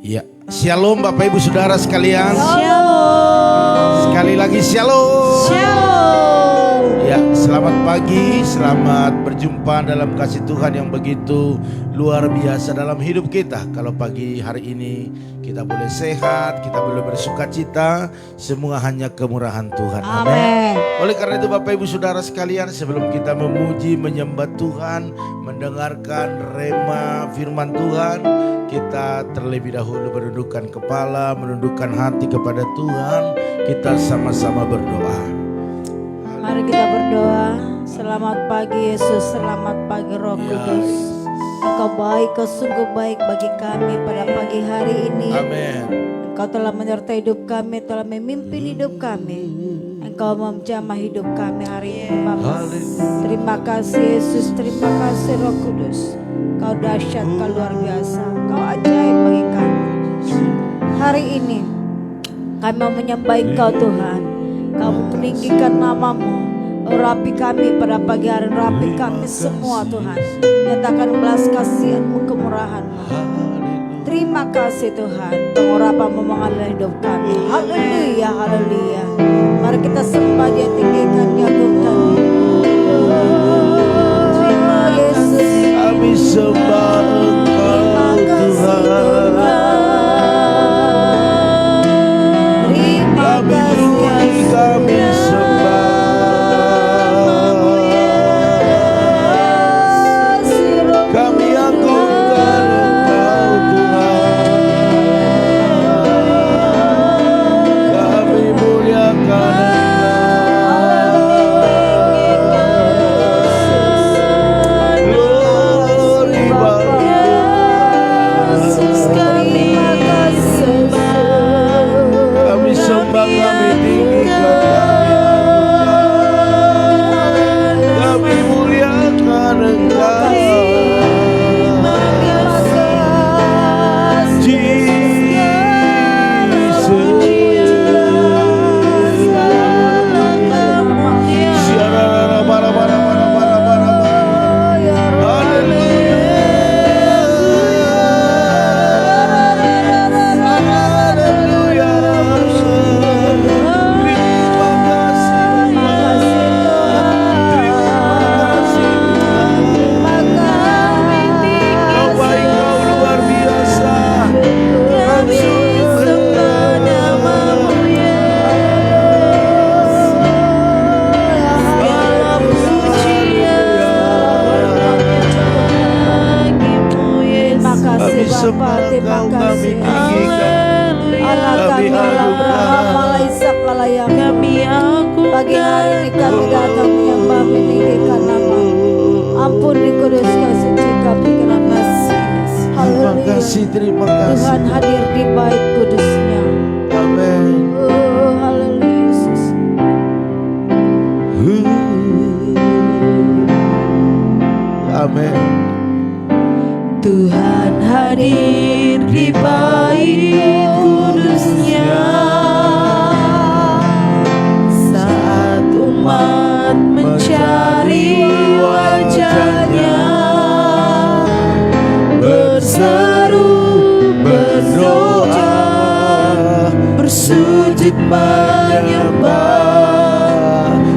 Ya, shalom Bapak Ibu Saudara sekalian. Shalom. Sekali lagi shalom. Shalom. Ya, selamat pagi, selamat berjumpa dalam kasih Tuhan yang begitu luar biasa dalam hidup kita. Kalau pagi hari ini kita boleh sehat, kita boleh bersuka cita, semua hanya kemurahan Tuhan. Amin. Oleh karena itu Bapak Ibu Saudara sekalian, sebelum kita memuji, menyembah Tuhan, mendengarkan rema firman Tuhan, kita terlebih dahulu menundukkan kepala, menundukkan hati kepada Tuhan. Kita sama-sama berdoa. Mari kita berdoa. Selamat pagi Yesus, selamat pagi Roh Kudus. Engkau baik, Kau sungguh baik bagi kami pada pagi hari ini. Amin. Engkau telah menyertai hidup kami, telah memimpin hidup kami. Engkau menjamah hidup kami hari ini Bapa. Terima kasih Yesus, terima kasih Roh Kudus. Kau dahsyat, Kau luar biasa, Kau ajaib bagi kami. Hari ini kami mau menyembah Engkau Tuhan. Kau meninggikan namamu. Rapi kami pada pagi hari, rapi kami semua Tuhan. Nyatakan belas kasihan-Mu, kemurahan-Mu. Terima kasih Tuhan, pengurapan-Mu mengalir hidup kami. Haleluya, haleluya. Mari kita sembah Dia, tinggikan Dia, agungkan Dia. Terima Yesus, Kami sembah Engkau Tuhan. terima kasih Yesus. Kami sembah. Kami agungkan Engkau Tuhan. Kami muliakan terima kasih. Tuhan hadir di bait kudus-Nya. Amin. Haleluya Yesus. Amin. Tuhan hadir di bait kudus-Nya saat umat mencari wajah-Nya, berseru, berdoa, bersujud menyembah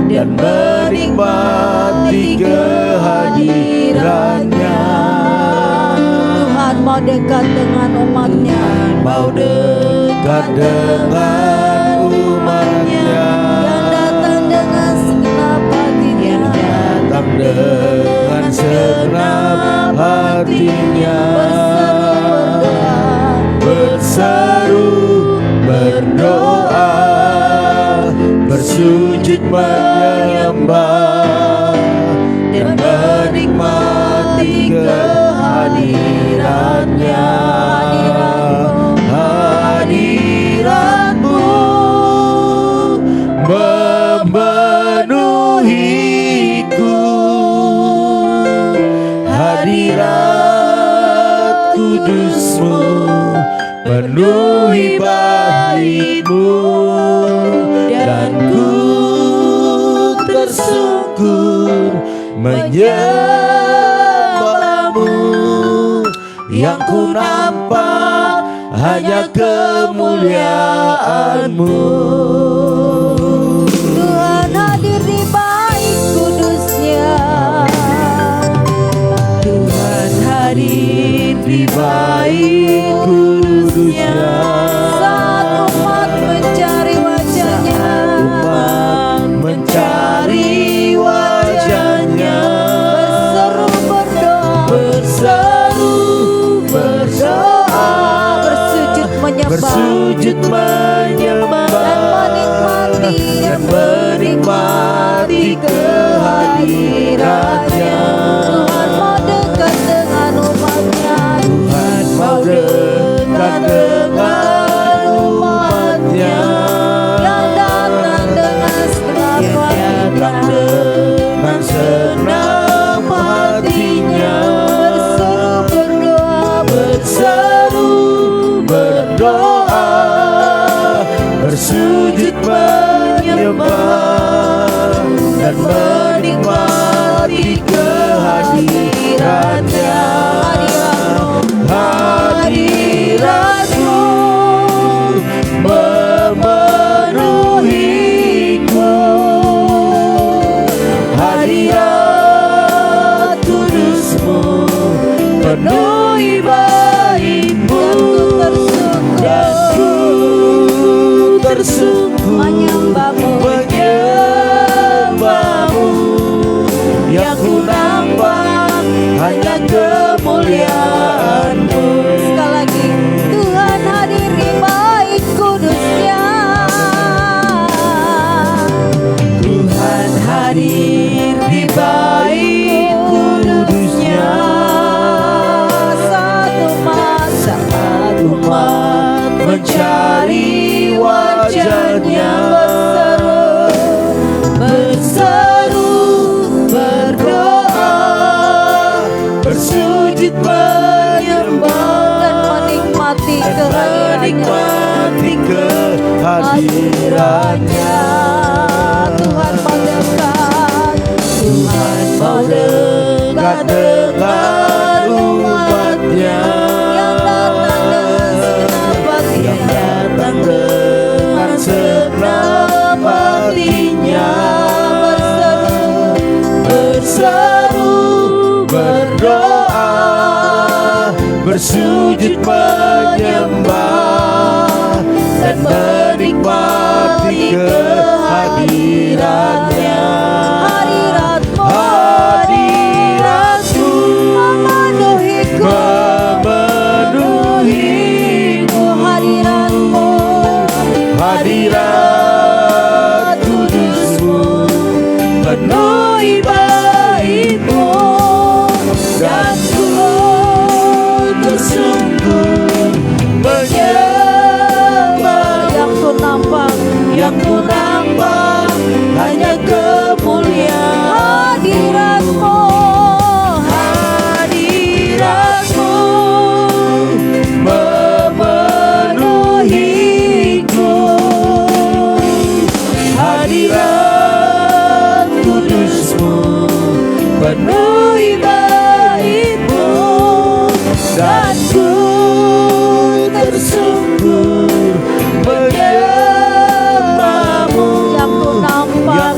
dan menikmati kehadiran-Nya. Tuhan mau dekat dengan umat-Nya, mau dekat dengan bersujud menyembah dan menikmati kehadirannya. Hadiratmu memenuhiku, hadirat kudusmu penuhi baitmu, dan ku tersungkur menyembahmu. Yang ku nampak hanya kemuliaan-Mu. Tuhan hadir di bait kudusnya. Tuhan hadir di bait kudusnya. Saat umat mencari wajahnya, Umat mencari wajahnya, berseru berdoa, bersujud menyembah dan menikmati kehadirannya. Tuhan mau dekat dengan umatnya. Tuhan mau dekat dengan umatnya, Yang datang dengan senang hatinya, berseru berdoa, bersujud menyembah dan menikmati kehadirannya. Hadirat-Mu memenuhiku, hadirat kudus-Mu penuhi bait-Mu, dan ku tersungkur menyembah-Mu. Yang ku nampak hanya kemuliaan-Mu. Sekali lagi, Tuhan hadir di bait kudusnya. Tuhan hadir di bait kudusnya. Saat umat mencari wajahnya, berseru berdoa, bersujud menyembah dan menikmati kehadirannya. Tuhan mau dekat, Tuhan mau dekat dengan umatnya, yang datang dengan senang hatinya, berseru berdoa, bersujud menyembah dan menikmati kehadirannya. Hadirat-Mu memenuhiku, hadirat-Mu, hadirat kudus-Mu penuhi bait-Mu, dan ku tersungkur menyembah. Yang ku nampak hanya kemuliaan hadirat-Mu, hadirat-Mu memenuhiku, hadirat kudus-Mu penuhi bait-Mu, dan ku tersungkur menyembah-Mu. Yang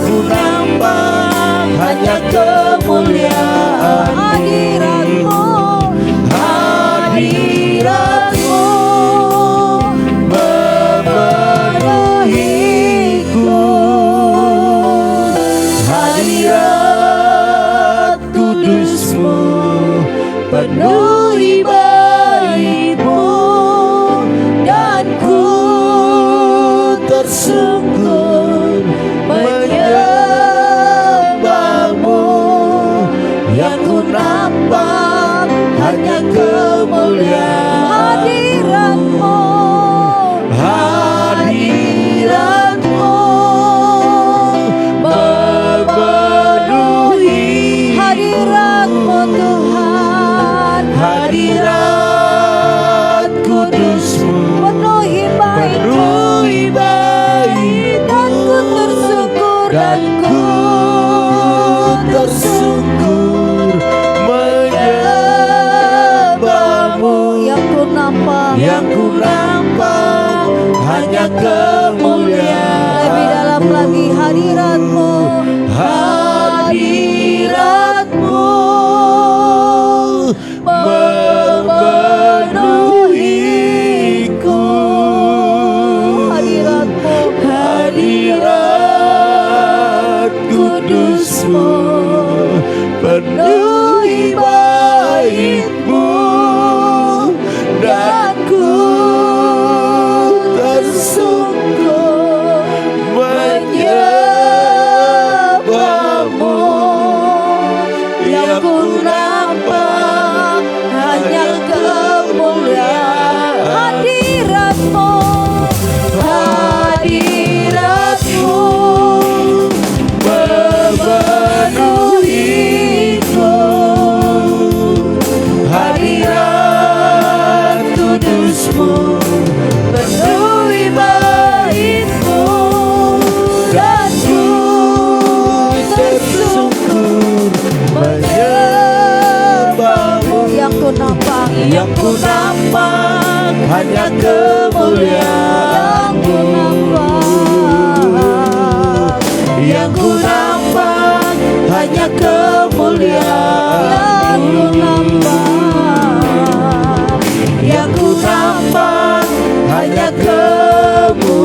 ku nampak hanya kemuliaan hadirat-Mu, hadirat-Mu memenuhiku, hadirat kudus-Mu penuhi bait-Mu, nampak hanya kemuliaan. Lebih dalam lagi hadirat-Mu, Hadirat-Mu memenuhiku. hadirat-Mu, Hadirat kudus-Mu penuhi bait-Mu, dan ku tersungkur menyembah-Mu. Yang ku nampak hanya kemuliaan. hadirat-Mu, Hadirat-Mu memenuhiku. Hadirat kudus-Mu penuhi bait-Mu, dan ku tersungkur menyembah-Mu. yang ku nampak, Yang ku nampak hanya kemuliaan-Mu. Yang ku nampak hanya kemuliaan-Mu. Yang ku nampak hanya kemuliaan-Mu.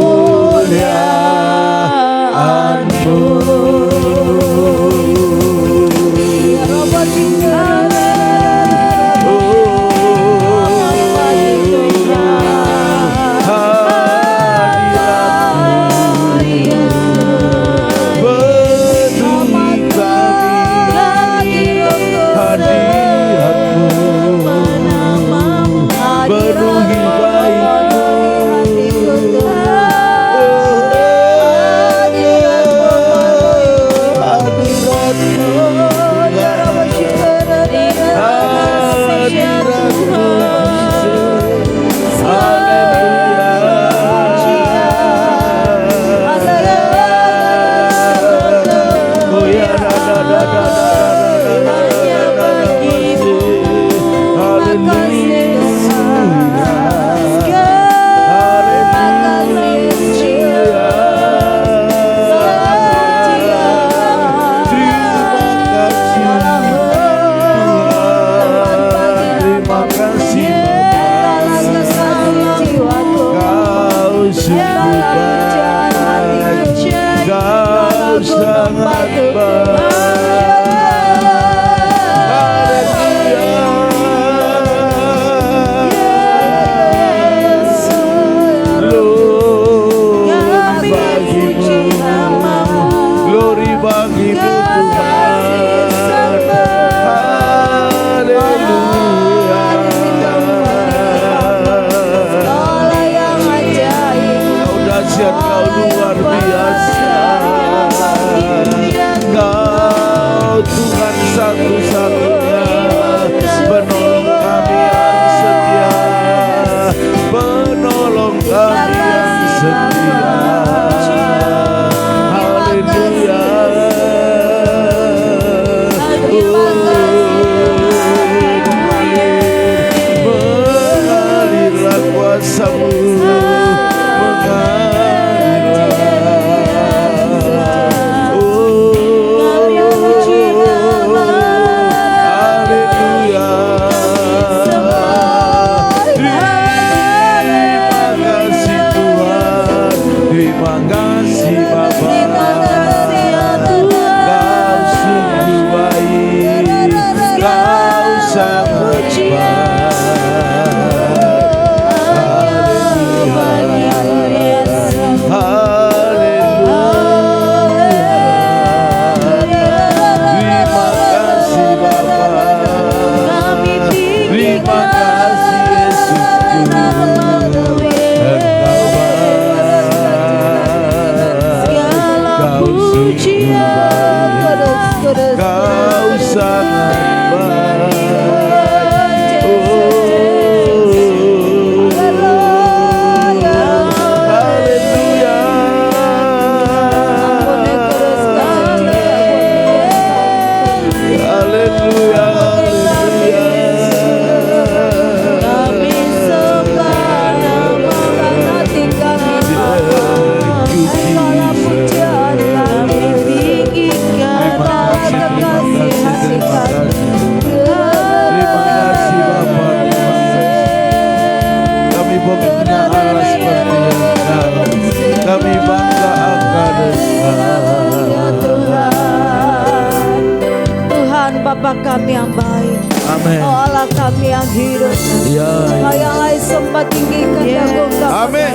kami yang baik. Amin. Oh Allah kami yang hidup. Ya. Kau yang lain sembah tinggikan dagu kami. Amin.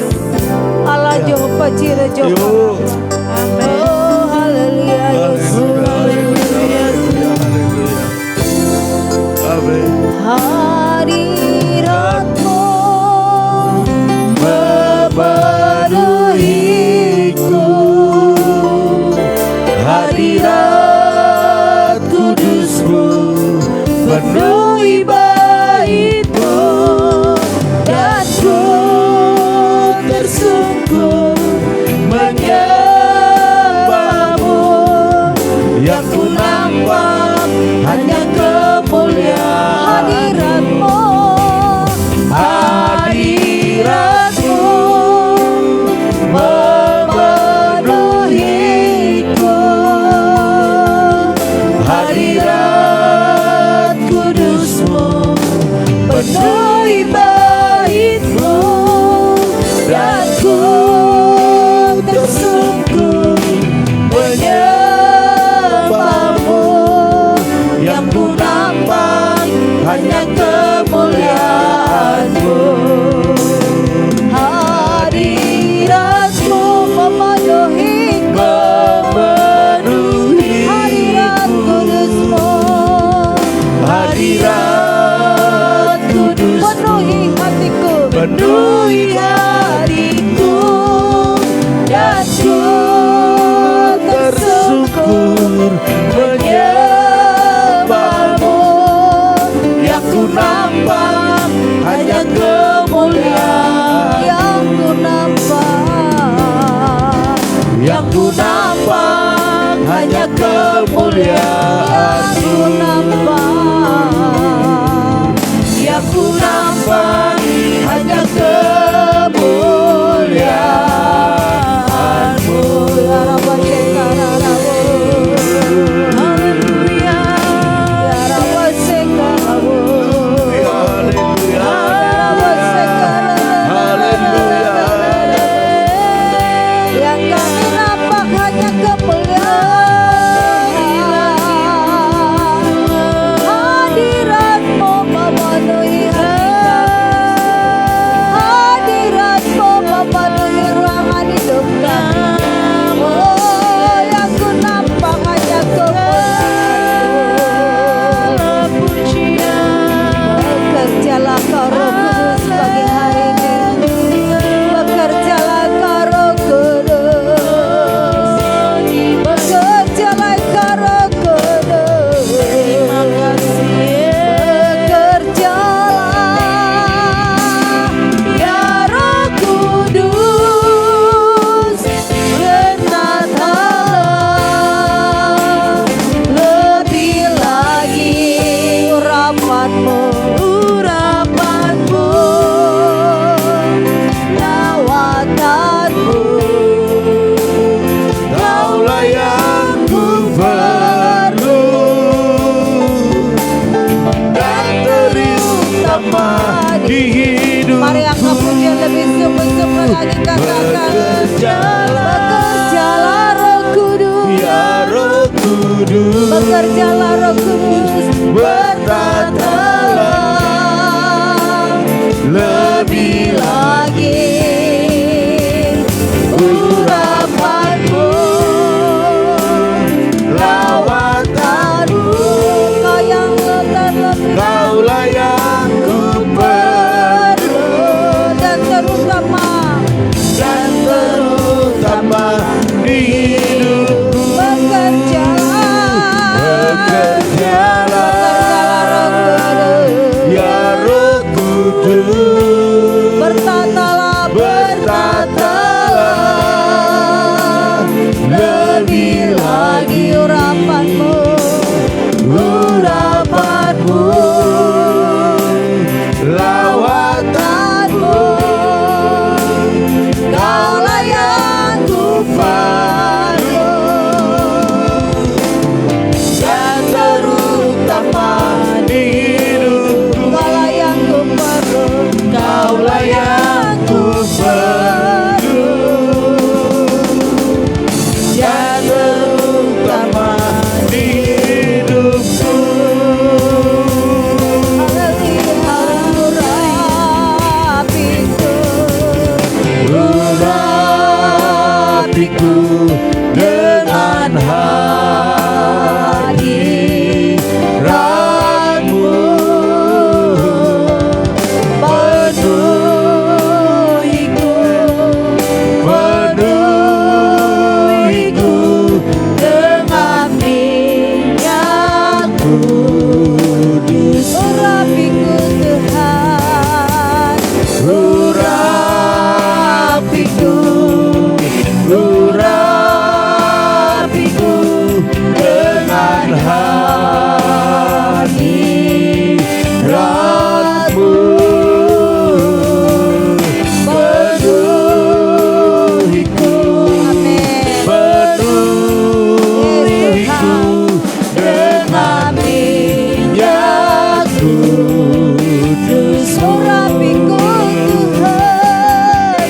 Allah Jehovah Jireh Jehovah. Amin. Oh haleluya Yesus. Haleluya. Haleluya. Amin. Hadirat-Mu memenuhiku, hadirat kudus-Mu penuhi bait-Mu, dan ku tersungkur menyembah-Mu. Yang ku nampak hanya kemuliaan hadirat-Mu, hadirat-Mu memenuhiku, hadirat kudus-Mu penuhi bait-Mu, dan ku tersungkur menyembah-Mu. Yang ku nampak hanya kemuliaan-Mu. Hadirat-Mu memenuhiku, hadirat kudus-Mu, hadirat kudus penuhi hatiku, penuhi hatiku, dan ku tersungkur menyembah-Mu. Yang ku nampak hanya kemuliaan, yang ku nampak, yang ku nampak hanya kemuliaan, yang ku nampak, yang ku nampak hanya kemuliaan-Mu. Haleluya. Ya Rabbal Sekarabu. Haleluya. Yang kami nampak hanya kemuliaan, hadirat-Mu memenuhi hadirat-Mu memenuhi ruangan hidup kami. Oh, yang ku nampak hanya kemuliaan. Bekerjalah Kau Roh Kudus pagi hari ini. Bekerjalah Kau Roh Kudus. Bekerjalah Kau Roh Kudus. Terima kasih. Bekerjalah ya Roh Kudus. Renatlah lebih lagi urapan-Mu, lawatan-Mu. Kaulah yang ku perlu dan terutama di hidupku. Mari angkat pujian lebih sungguh-sungguh lagi katakan. Bekerjalah Roh Kudus. Ya Roh Kudus, Bekerjalah Roh Kudus. berkatalah Lebih lagi urapan-Mu, lawatan-Mu. Kau yang terlebih, Kaulah yang ku perlu, dan terutama di hidupku. bekerjalah Bekerjalah Roh Kudus. hatiku dengan hadiratmu. Penuhiku, penuhiku dengan minyak kudus. Urapiku Tuhan, Urapiku, urapiku dengan hadiratmu. Penuhiku, penuhiku dengan minyak kudus. urapiku Tuhan,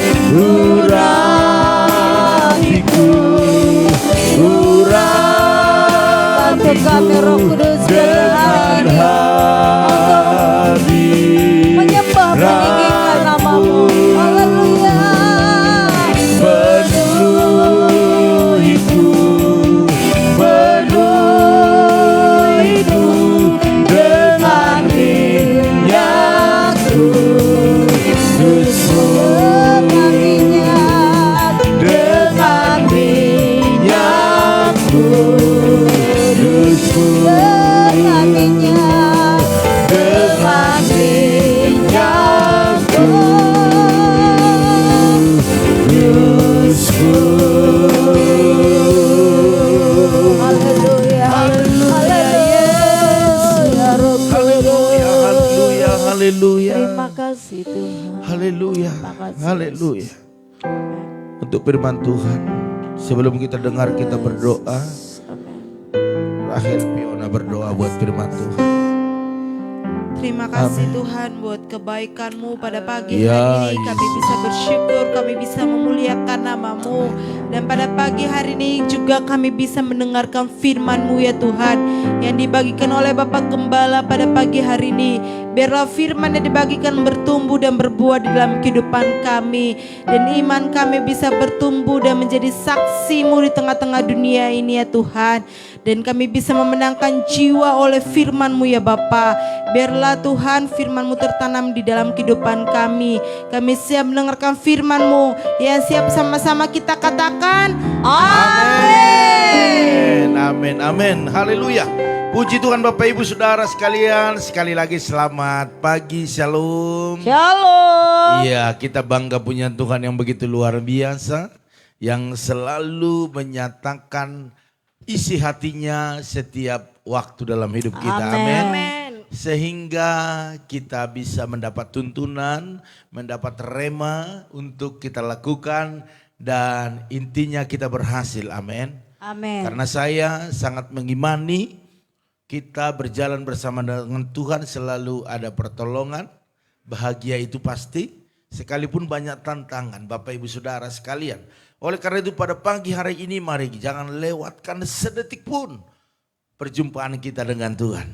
Urapiku, bantu kami Roh Kudus dengan menyembah meninggikan namamu. Haleluya. Penuhiku, penuhiku dengan minyak kudus-Mu. Dengan minyak kudus-Mu. Dengan minyak, Dengan minyak kudus-Mu. haleluya, haleluya, ya Roh Haleluya, Kudus. haleluya, haleluya. Terima kasih Tuhan. Haleluya, Terima kasih, haleluya. Untuk firman Tuhan, sebelum kita dengar kita berdoa, Amin. Rahel Fiona berdoa buat firman Tuhan. Terima kasih Tuhan buat kebaikan-Mu pada pagi Ya, hari ini. Kami bisa bersyukur, kami bisa memuliakan nama-Mu. Dan pada pagi hari ini juga kami bisa mendengarkan firman-Mu ya Tuhan, yang dibagikan oleh Bapak Gembala pada pagi hari ini. Biarlah firman yang dibagikan bertumbuh dan berbuah di dalam kehidupan kami. Dan iman kami bisa bertumbuh dan menjadi saksi-Mu di tengah-tengah dunia ini ya Tuhan. Dan kami bisa memenangkan jiwa oleh firman-Mu ya Bapa. Biarlah Tuhan firman-Mu tertanam di dalam kehidupan kami. Kami siap mendengarkan firman-Mu. Yang siap sama-sama kita katakan Amin, amin, amin. Haleluya. Puji Tuhan Bapak Ibu Saudara sekalian. Sekali lagi selamat pagi, shalom. Shalom. Iya, kita bangga punya Tuhan yang begitu luar biasa, yang selalu menyatakan isi hatinya setiap waktu dalam hidup kita. Amin. Amin. Sehingga kita bisa mendapat tuntunan, mendapat rema untuk kita lakukan, dan intinya kita berhasil. Amin. Amin. Karena saya sangat mengimani kita berjalan bersama dengan Tuhan selalu ada pertolongan, bahagia itu pasti, sekalipun banyak tantangan Bapak Ibu Saudara sekalian. Oleh karena itu pada pagi hari ini mari jangan lewatkan sedetik pun perjumpaan kita dengan Tuhan.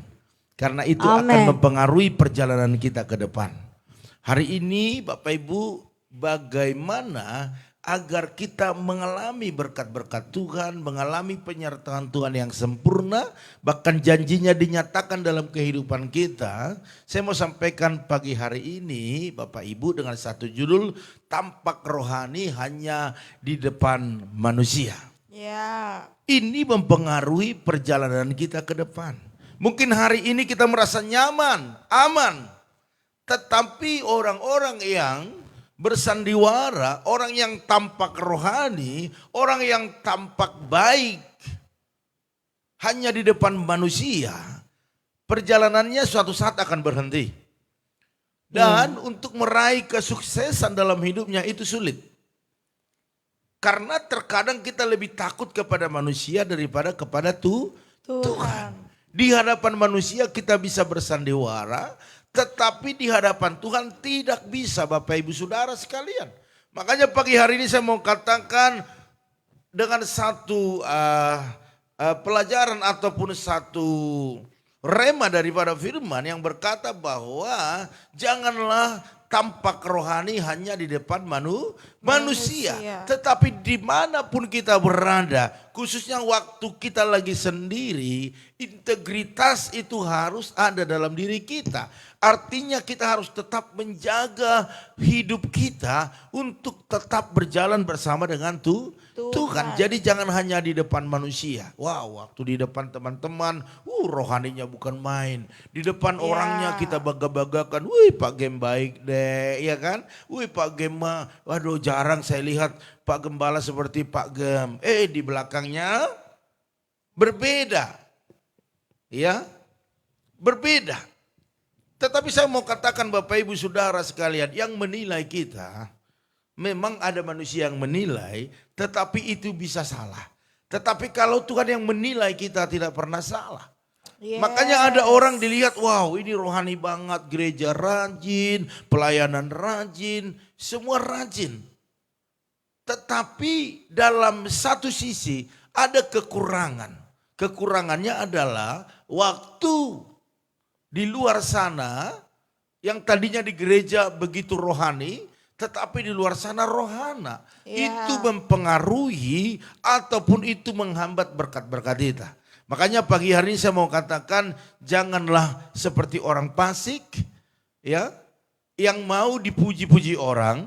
Karena itu akan mempengaruhi perjalanan kita ke depan. Hari ini Bapak Ibu, bagaimana agar kita mengalami berkat-berkat Tuhan, mengalami penyertaan Tuhan yang sempurna, bahkan janjinya dinyatakan dalam kehidupan kita. Saya mau sampaikan pagi hari ini Bapak Ibu dengan satu judul, tampak rohani hanya di depan manusia. ya. Ini mempengaruhi perjalanan kita ke depan. Mungkin hari ini kita merasa nyaman, aman. Tetapi orang-orang yang bersandiwara, orang yang tampak rohani, orang yang tampak baik hanya di depan manusia, perjalanannya suatu saat akan berhenti. Dan untuk meraih kesuksesan dalam hidupnya itu sulit. Karena terkadang kita lebih takut kepada manusia daripada kepada Tuhan. Di hadapan manusia kita bisa bersandiwara, tetapi di hadapan Tuhan tidak bisa Bapak Ibu Saudara sekalian. Makanya pagi hari ini saya mau katakan dengan satu pelajaran ataupun satu rema daripada firman yang berkata bahwa janganlah tampak rohani hanya di depan manusia. Tetapi dimanapun kita berada, khususnya waktu kita lagi sendiri, integritas itu harus ada dalam diri kita. Artinya kita harus tetap menjaga hidup kita untuk tetap berjalan bersama dengan Tuhan. Jadi jangan hanya di depan manusia. Wow, waktu di depan teman-teman, rohaninya bukan main. Di depan orangnya kita bangga-banggakan, wih Pak Gem baik deh, ya kan? Wih Pak Gem mah, waduh jarang saya lihat Pak Gembala seperti Pak Gem. Di belakangnya berbeda. Ya, berbeda. Tetapi saya mau katakan Bapak Ibu Saudara sekalian, yang menilai kita, memang ada manusia yang menilai, tetapi itu bisa salah. Tetapi kalau Tuhan yang menilai kita tidak pernah salah. Makanya ada orang dilihat, wow ini rohani banget, gereja rajin, pelayanan rajin, semua rajin. Tetapi dalam satu sisi ada kekurangan. Kekurangannya adalah waktu di luar sana yang tadinya di gereja begitu rohani, tetapi di luar sana rohana. Itu mempengaruhi ataupun itu menghambat berkat-berkat kita. Makanya pagi hari ini saya mau katakan janganlah seperti orang fasik ya, yang mau dipuji-puji orang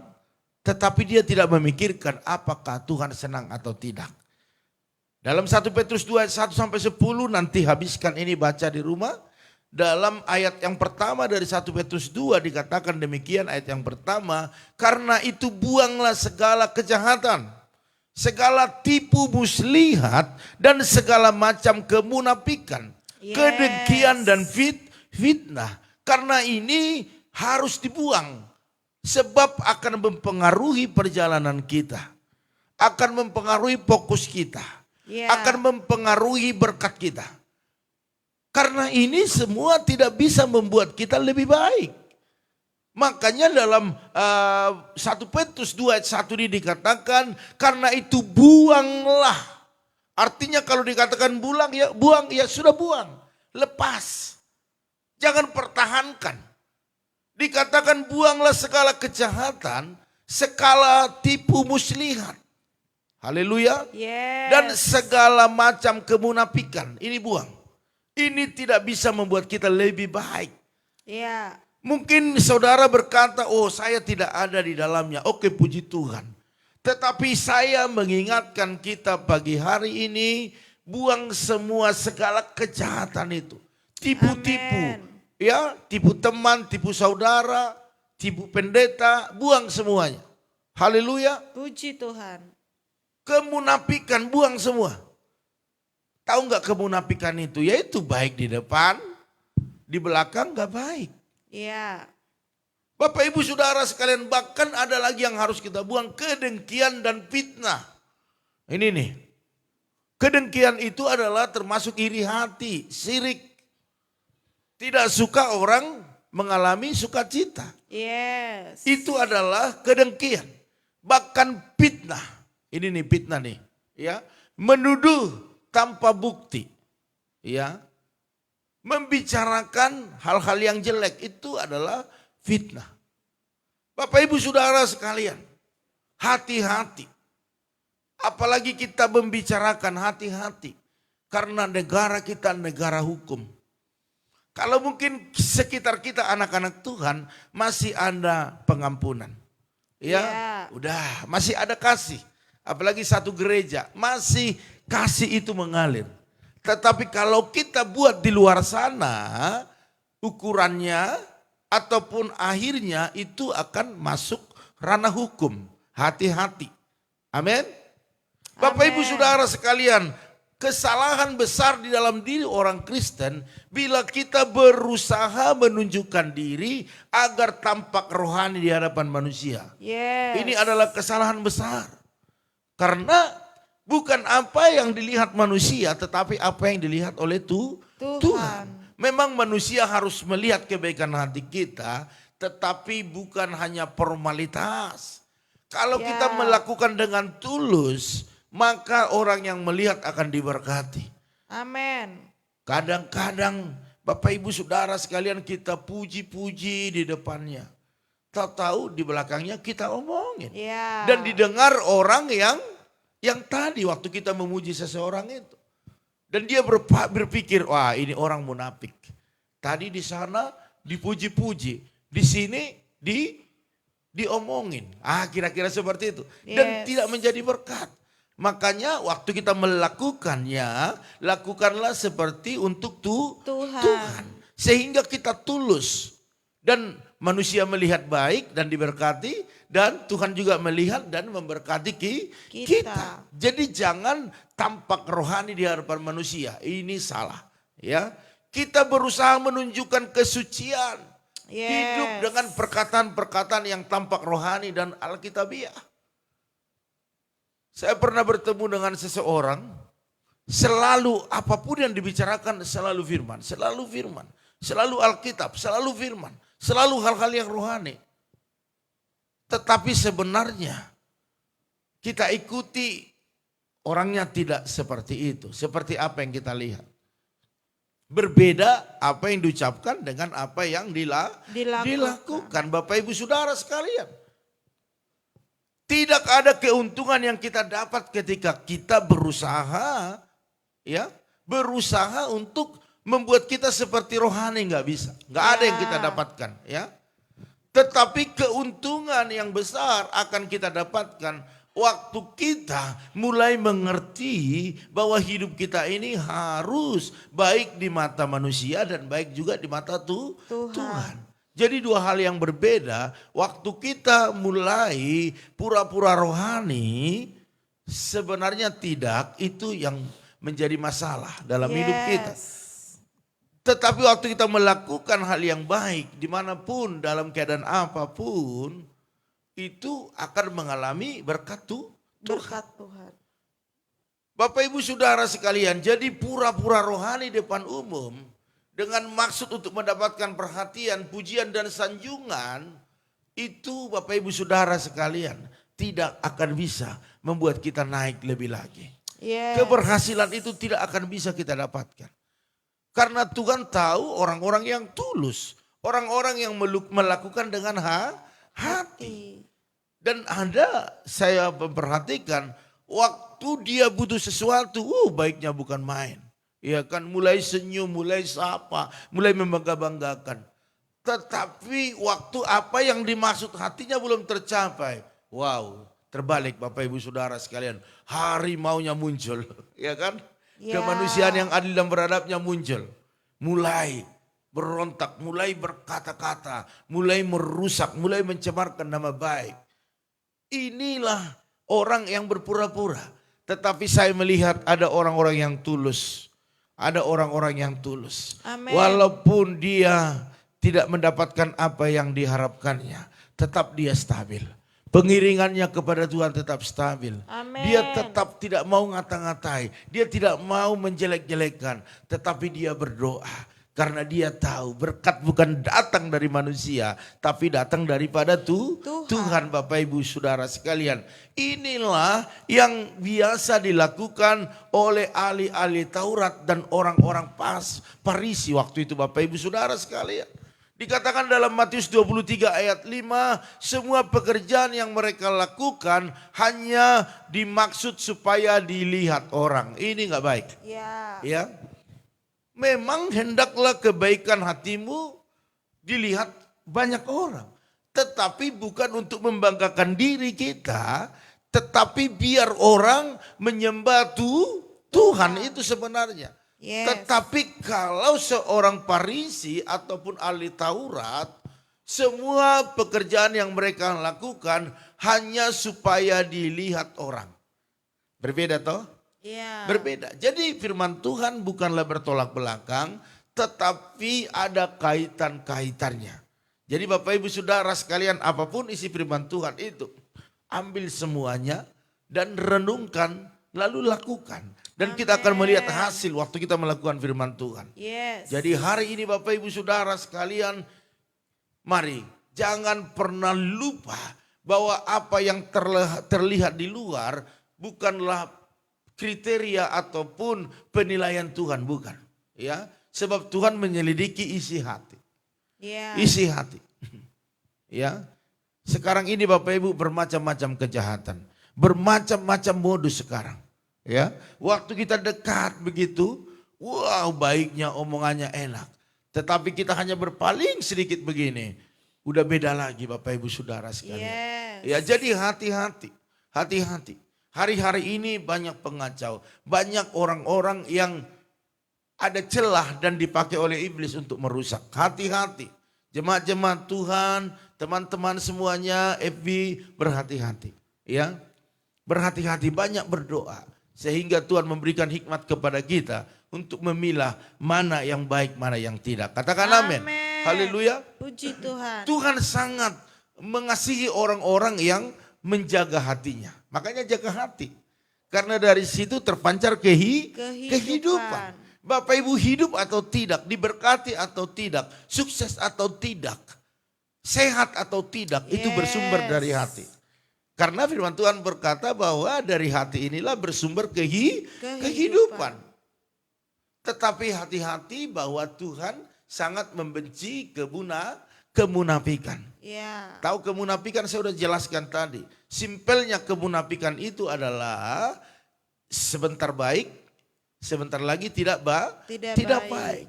tetapi dia tidak memikirkan apakah Tuhan senang atau tidak. Dalam 1 Petrus 2 ayat 1 sampai 10 nanti habiskan ini baca di rumah. Dalam ayat yang pertama dari 1 Petrus 2 dikatakan demikian, ayat yang pertama, karena itu buanglah segala kejahatan, segala tipu muslihat dan segala macam kemunafikan, kedengkian dan fitnah. Karena ini harus dibuang sebab akan mempengaruhi perjalanan kita, akan mempengaruhi fokus kita, akan mempengaruhi berkat kita. Karena ini semua tidak bisa membuat kita lebih baik. Makanya dalam 1 Petrus 2 ayat 1 ini dikatakan karena itu buanglah. Artinya kalau dikatakan buang ya sudah buang. Lepas. Jangan pertahankan. Dikatakan buanglah segala kejahatan, segala tipu muslihat. Haleluya. Dan segala macam kemunafikan. Ini buang. Ini tidak bisa membuat kita lebih baik. Mungkin saudara berkata, oh saya tidak ada di dalamnya. Oke, puji Tuhan. Tetapi saya mengingatkan kita pagi hari ini, buang semua segala kejahatan itu. Tipu-tipu. Ya, tipu teman, tipu saudara, tipu pendeta, buang semuanya. Haleluya. Puji Tuhan. Kemunafikan, buang semua. Tahu nggak kemunafikan itu? Yaitu baik di depan, di belakang nggak baik. Bapak Ibu Saudara sekalian, bahkan ada lagi yang harus kita buang, kedengkian dan fitnah. Ini nih, kedengkian itu adalah termasuk iri hati, sirik. Tidak suka orang mengalami sukacita. Itu adalah kedengkian. Bahkan fitnah. Ini nih fitnah nih, ya, menuduh tanpa bukti, ya, membicarakan hal-hal yang jelek itu adalah fitnah. Bapak Ibu Saudara sekalian, hati-hati. Apalagi kita membicarakan, hati-hati. Karena negara kita negara hukum. Kalau mungkin sekitar kita anak-anak Tuhan masih ada pengampunan. Ya, udah masih ada kasih. Apalagi satu gereja masih kasih itu mengalir. Tetapi kalau kita buat di luar sana, ukurannya ataupun akhirnya itu akan masuk ranah hukum. Hati-hati. Amin. Bapak Ibu Saudara sekalian, kesalahan besar di dalam diri orang Kristen bila kita berusaha menunjukkan diri agar tampak rohani di hadapan manusia. Ini adalah kesalahan besar. Karena bukan apa yang dilihat manusia, tetapi apa yang dilihat oleh Tuhan. Memang manusia harus melihat kebaikan hati kita, tetapi bukan hanya formalitas. Kalau kita melakukan dengan tulus, maka orang yang melihat akan diberkati. Amin. Kadang-kadang Bapak Ibu Saudara sekalian kita puji-puji di depannya. tahu-tahu di belakangnya kita omongin. Ya. Dan didengar orang yang tadi waktu kita memuji seseorang itu. Dan dia berpikir, wah ini orang munafik. Tadi di sana dipuji-puji, di sini diomongin. Kira-kira seperti itu. Dan tidak menjadi berkat. Makanya waktu kita melakukannya, lakukanlah seperti untuk Tuhan. Sehingga kita tulus. Dan manusia melihat baik dan diberkati. Dan Tuhan juga melihat dan memberkati kita. Jadi jangan tampak rohani di hadapan manusia. Ini salah. Ya, kita berusaha menunjukkan kesucian. Hidup dengan perkataan-perkataan yang tampak rohani dan alkitabiah. Saya pernah bertemu dengan seseorang, selalu apapun yang dibicarakan selalu firman, selalu Alkitab, selalu firman, selalu hal-hal yang rohani. Tetapi sebenarnya kita ikuti orangnya tidak seperti itu, seperti apa yang kita lihat. Berbeda apa yang diucapkan dengan apa yang dilakukan. Bapak Ibu Saudara sekalian. Tidak ada keuntungan yang kita dapat ketika kita berusaha untuk membuat kita seperti rohani, nggak bisa. Nggak ada yang kita dapatkan, ya. Tetapi keuntungan yang besar akan kita dapatkan waktu kita mulai mengerti bahwa hidup kita ini harus baik di mata manusia dan baik juga di mata Tuhan. Jadi dua hal yang berbeda. Waktu kita mulai pura-pura rohani, sebenarnya tidak itu yang menjadi masalah dalam hidup kita. Tetapi waktu kita melakukan hal yang baik, dimanapun, dalam keadaan apapun, itu akan mengalami berkat Tuhan. Bapak Ibu Saudara sekalian, jadi pura-pura rohani depan umum, dengan maksud untuk mendapatkan perhatian, pujian dan sanjungan, itu Bapak Ibu Saudara sekalian tidak akan bisa membuat kita naik lebih lagi. Keberhasilan itu tidak akan bisa kita dapatkan. Karena Tuhan tahu orang-orang yang tulus, orang-orang yang melakukan dengan hati. Dan saya memperhatikan waktu dia butuh sesuatu, baiknya bukan main. Ya kan, mulai senyum, mulai sapa, mulai membangga-banggakan. Tetapi waktu apa yang dimaksud hatinya belum tercapai. Wow, terbalik Bapak Ibu Saudara sekalian. Harimaunya muncul, ya kan? Kemanusiaan yang adil dan beradabnya muncul. Mulai berontak, mulai berkata-kata, mulai merusak, mulai mencemarkan nama baik. Inilah orang yang berpura-pura. Tetapi saya melihat ada orang-orang yang tulus. Ada orang-orang yang tulus. Amen. Walaupun dia tidak mendapatkan apa yang diharapkannya, tetap dia stabil. Pengiringannya kepada Tuhan tetap stabil. Amen. Dia tetap tidak mau ngata-ngatai. Dia tidak mau menjelek-jelekan. Tetapi dia berdoa. Karena dia tahu berkat bukan datang dari manusia, tapi datang daripada Tuhan. Bapak Ibu Saudara sekalian. Inilah yang biasa dilakukan oleh ahli-ahli Taurat dan orang-orang Farisi waktu itu Bapak Ibu Saudara sekalian. Dikatakan dalam Matius 23 ayat 5, semua pekerjaan yang mereka lakukan hanya dimaksud supaya dilihat orang. Ini nggak baik. Ya. Memang hendaklah kebaikan hatimu dilihat banyak orang. Tetapi bukan untuk membanggakan diri kita. Tetapi biar orang menyembah Tuhan itu sebenarnya. Tetapi kalau seorang Farisi ataupun ahli Taurat, semua pekerjaan yang mereka lakukan hanya supaya dilihat orang. Berbeda toh? Berbeda. Jadi firman Tuhan bukanlah bertolak belakang, tetapi ada kaitan-kaitannya. Jadi Bapak Ibu Saudara sekalian, apapun isi firman Tuhan itu, ambil semuanya dan renungkan lalu lakukan. Dan kita akan melihat hasil waktu kita melakukan firman Tuhan. Jadi hari ini Bapak Ibu Saudara sekalian, mari jangan pernah lupa bahwa apa yang terlihat di luar bukanlah kriteria ataupun penilaian Tuhan, bukan. Ya, sebab Tuhan menyelidiki isi hati. Isi hati. Ya, Sekarang ini Bapak Ibu bermacam-macam kejahatan. Bermacam-macam modus sekarang. Ya, waktu kita dekat begitu, wow baiknya omongannya enak. Tetapi kita hanya berpaling sedikit begini. Udah beda lagi Bapak Ibu Saudara sekalian. Yes. Ya jadi hati-hati. Hati-hati. Hari-hari ini banyak pengacau. Banyak orang-orang yang ada celah dan dipakai oleh iblis untuk merusak. Hati-hati. Jemaat-jemaat Tuhan, teman-teman semuanya, FB berhati-hati. Ya, berhati-hati, banyak berdoa. Sehingga Tuhan memberikan hikmat kepada kita untuk memilah mana yang baik, mana yang tidak. Katakan amin. Haleluya. Puji Tuhan. Tuhan sangat mengasihi orang-orang yang menjaga hatinya. Makanya jaga hati. Karena dari situ terpancar kehidupan. Bapak Ibu hidup atau tidak, diberkati atau tidak, sukses atau tidak, sehat atau tidak, itu bersumber dari hati. Karena firman Tuhan berkata bahwa dari hati inilah bersumber kehidupan. Tetapi hati-hati bahwa Tuhan sangat membenci kemunafikan. Ya. Tahu kemunafikan saya sudah jelaskan tadi. Simpelnya kemunafikan itu adalah sebentar baik, sebentar lagi tidak baik.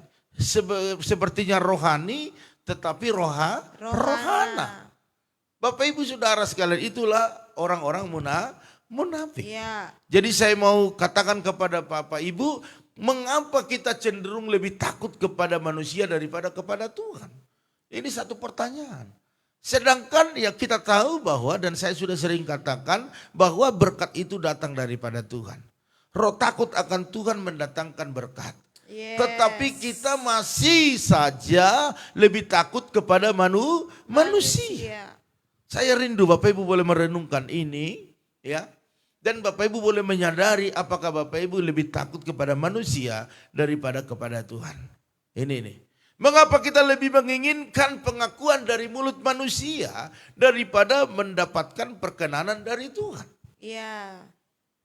Sepertinya rohani tetapi rohana. Bapak Ibu Saudara sekalian, itulah orang-orang munafik. Ya. Jadi saya mau katakan kepada Bapak Ibu, mengapa kita cenderung lebih takut kepada manusia daripada kepada Tuhan? Ini satu pertanyaan. Sedangkan ya kita tahu bahwa, dan saya sudah sering katakan, bahwa berkat itu datang daripada Tuhan. Roh takut akan Tuhan mendatangkan berkat. Yes. Tetapi kita masih saja lebih takut kepada manusia. Saya rindu Bapak Ibu boleh merenungkan ini, ya. Dan Bapak Ibu boleh menyadari apakah Bapak Ibu lebih takut kepada manusia daripada kepada Tuhan. Ini. Mengapa kita lebih menginginkan pengakuan dari mulut manusia daripada mendapatkan perkenanan dari Tuhan? Iya.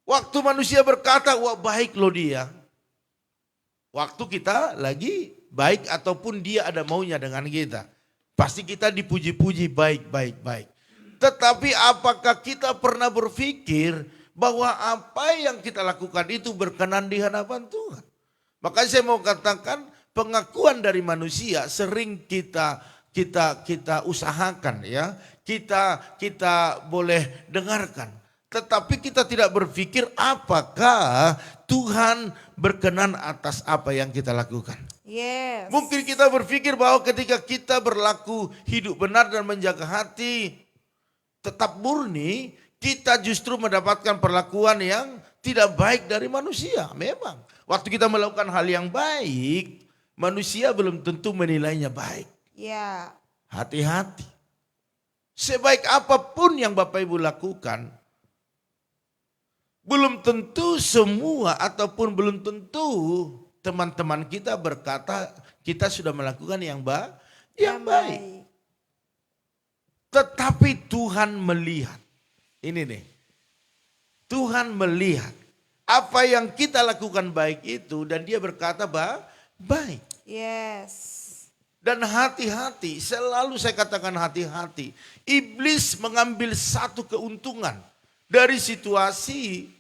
Waktu manusia berkata, wah baik loh dia. Waktu kita lagi baik ataupun dia ada maunya dengan kita. Pasti kita dipuji-puji baik. Tetapi apakah kita pernah berpikir bahwa apa yang kita lakukan itu berkenan di hadapan Tuhan? Makanya saya mau katakan pengakuan dari manusia sering kita usahakan ya. Kita boleh dengarkan. Tetapi kita tidak berpikir apakah Tuhan berkenan atas apa yang kita lakukan. Yes. Mungkin kita berpikir bahwa ketika kita berlaku hidup benar dan menjaga hati tetap murni, kita justru mendapatkan perlakuan yang tidak baik dari manusia. Memang waktu kita melakukan hal yang baik, manusia belum tentu menilainya baik. Ya. Hati-hati. Sebaik apapun yang Bapak Ibu lakukan, belum tentu semua ataupun belum tentu teman-teman kita berkata kita sudah melakukan yang baik. Tetapi Tuhan melihat. Ini nih. Tuhan melihat apa yang kita lakukan baik itu dan dia berkata baik. Yes. Dan hati-hati, selalu saya katakan hati-hati. Iblis mengambil satu keuntungan dari situasi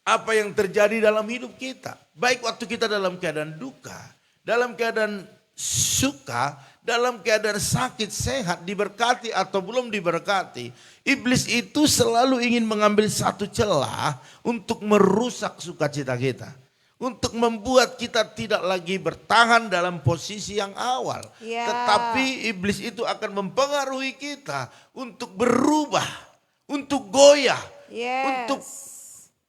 apa yang terjadi dalam hidup kita. Baik waktu kita dalam keadaan duka, dalam keadaan suka, dalam keadaan sakit, sehat, diberkati atau belum diberkati. Iblis itu selalu ingin mengambil satu celah untuk merusak sukacita kita. Untuk membuat kita tidak lagi bertahan dalam posisi yang awal. Ya. Tetapi iblis itu akan mempengaruhi kita untuk berubah, untuk goyah, untuk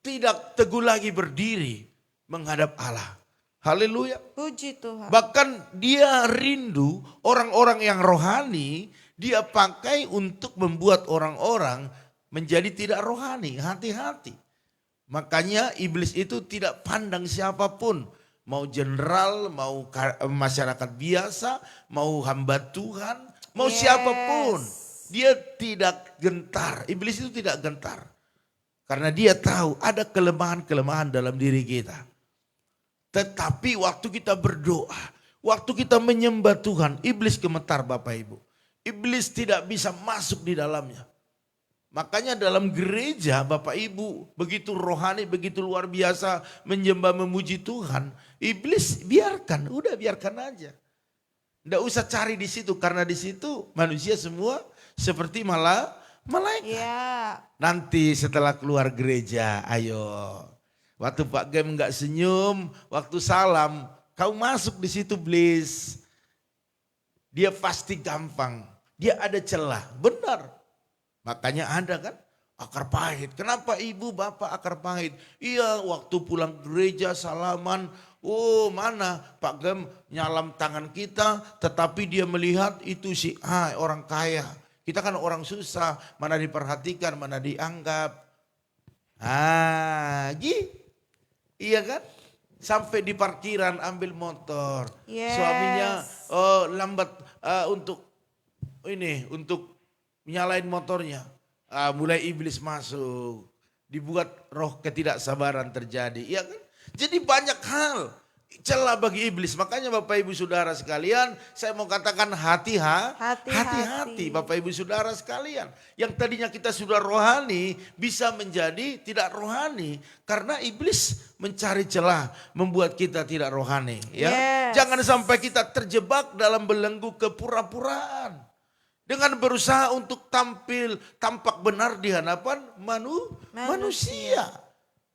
tidak teguh lagi berdiri menghadap Allah. Haleluya. Puji Tuhan. Bahkan dia rindu orang-orang yang rohani, dia pakai untuk membuat orang-orang menjadi tidak rohani. Hati-hati. Makanya iblis itu tidak pandang siapapun. Mau jenderal, mau masyarakat biasa, mau hamba Tuhan, mau siapapun. Dia tidak gentar. Iblis itu tidak gentar. Karena dia tahu ada kelemahan-kelemahan dalam diri kita. Tetapi waktu kita berdoa, waktu kita menyembah Tuhan, iblis gemetar Bapak Ibu. Iblis tidak bisa masuk di dalamnya. Makanya dalam gereja Bapak Ibu begitu rohani, begitu luar biasa menyembah memuji Tuhan. Iblis biarkan, udah biarkan aja. Nggak usah cari di situ karena di situ manusia semua seperti malaikat. Ya. Nanti setelah keluar gereja, ayo. Waktu Pak Gem nggak senyum, waktu salam, kau masuk di situ please. Dia pasti gampang, dia ada celah, benar. Makanya ada kan akar pahit. Kenapa ibu bapak akar pahit? Iya waktu pulang gereja salaman. Oh mana Pak Gem nyalam tangan kita. Tetapi dia melihat itu si A orang kaya. Kita kan orang susah. Mana diperhatikan mana dianggap. Iya kan? Sampai di parkiran ambil motor. Yes. Suaminya lambat untuk nyalain motornya. Mulai iblis masuk. Dibuat roh ketidaksabaran terjadi. Ya kan? Jadi banyak hal celah bagi iblis. Makanya Bapak Ibu Saudara sekalian, saya mau katakan hati-hati Bapak Ibu Saudara sekalian. Yang tadinya kita sudah rohani bisa menjadi tidak rohani karena iblis mencari celah membuat kita tidak rohani, ya. Yes. Jangan sampai kita terjebak dalam belenggu kepura-puraan. Dengan berusaha untuk tampak benar di hadapan manusia.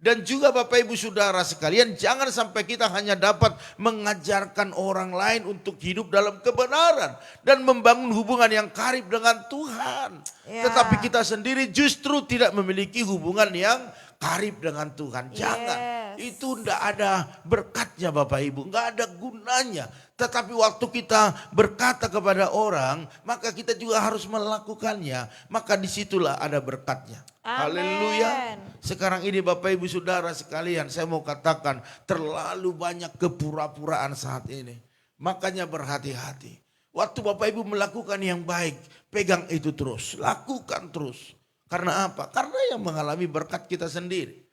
Dan juga Bapak Ibu Saudara sekalian, jangan sampai kita hanya dapat mengajarkan orang lain untuk hidup dalam kebenaran. Dan membangun hubungan yang karib dengan Tuhan. Ya. Tetapi kita sendiri justru tidak memiliki hubungan yang karib dengan Tuhan. Jangan. Yes. Itu tidak ada berkatnya Bapak Ibu. Enggak ada gunanya. Tetapi waktu kita berkata kepada orang, maka kita juga harus melakukannya. Maka disitulah ada berkatnya. Haleluya. Sekarang ini Bapak Ibu Saudara sekalian, saya mau katakan terlalu banyak kepura-puraan saat ini. Makanya berhati-hati. Waktu Bapak Ibu melakukan yang baik, pegang itu terus. Lakukan terus. Karena apa? Karena yang mengalami berkat kita sendiri.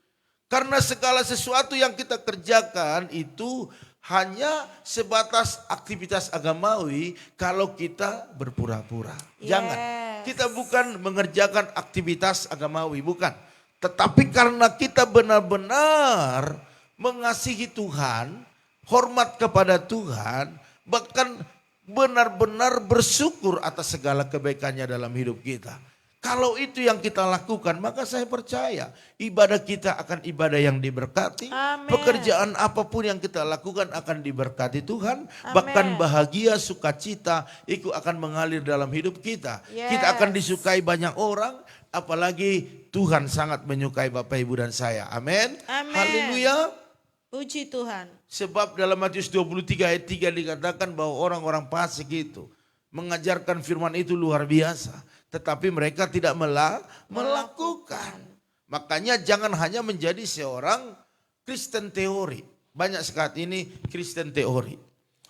Karena segala sesuatu yang kita kerjakan itu hanya sebatas aktivitas agamawi kalau kita berpura-pura. Jangan. Kita bukan mengerjakan aktivitas agamawi, bukan. Tetapi karena kita benar-benar mengasihi Tuhan, hormat kepada Tuhan, bahkan benar-benar bersyukur atas segala kebaikannya dalam hidup kita. Kalau itu yang kita lakukan, maka saya percaya ibadah kita akan ibadah yang diberkati. Amen. Pekerjaan apapun yang kita lakukan akan diberkati Tuhan. Amen. Bahkan bahagia, sukacita itu akan mengalir dalam hidup kita. Yes. Kita akan disukai banyak orang, apalagi Tuhan sangat menyukai Bapak Ibu dan saya. Amin. Amen. Haleluya. Puji Tuhan. Sebab dalam Matius 23 ayat 3 dikatakan bahwa orang-orang fasik itu mengajarkan firman itu luar biasa. Tetapi mereka tidak melakukan. Makanya jangan hanya menjadi seorang Kristen teori. Banyak sekali ini Kristen teori.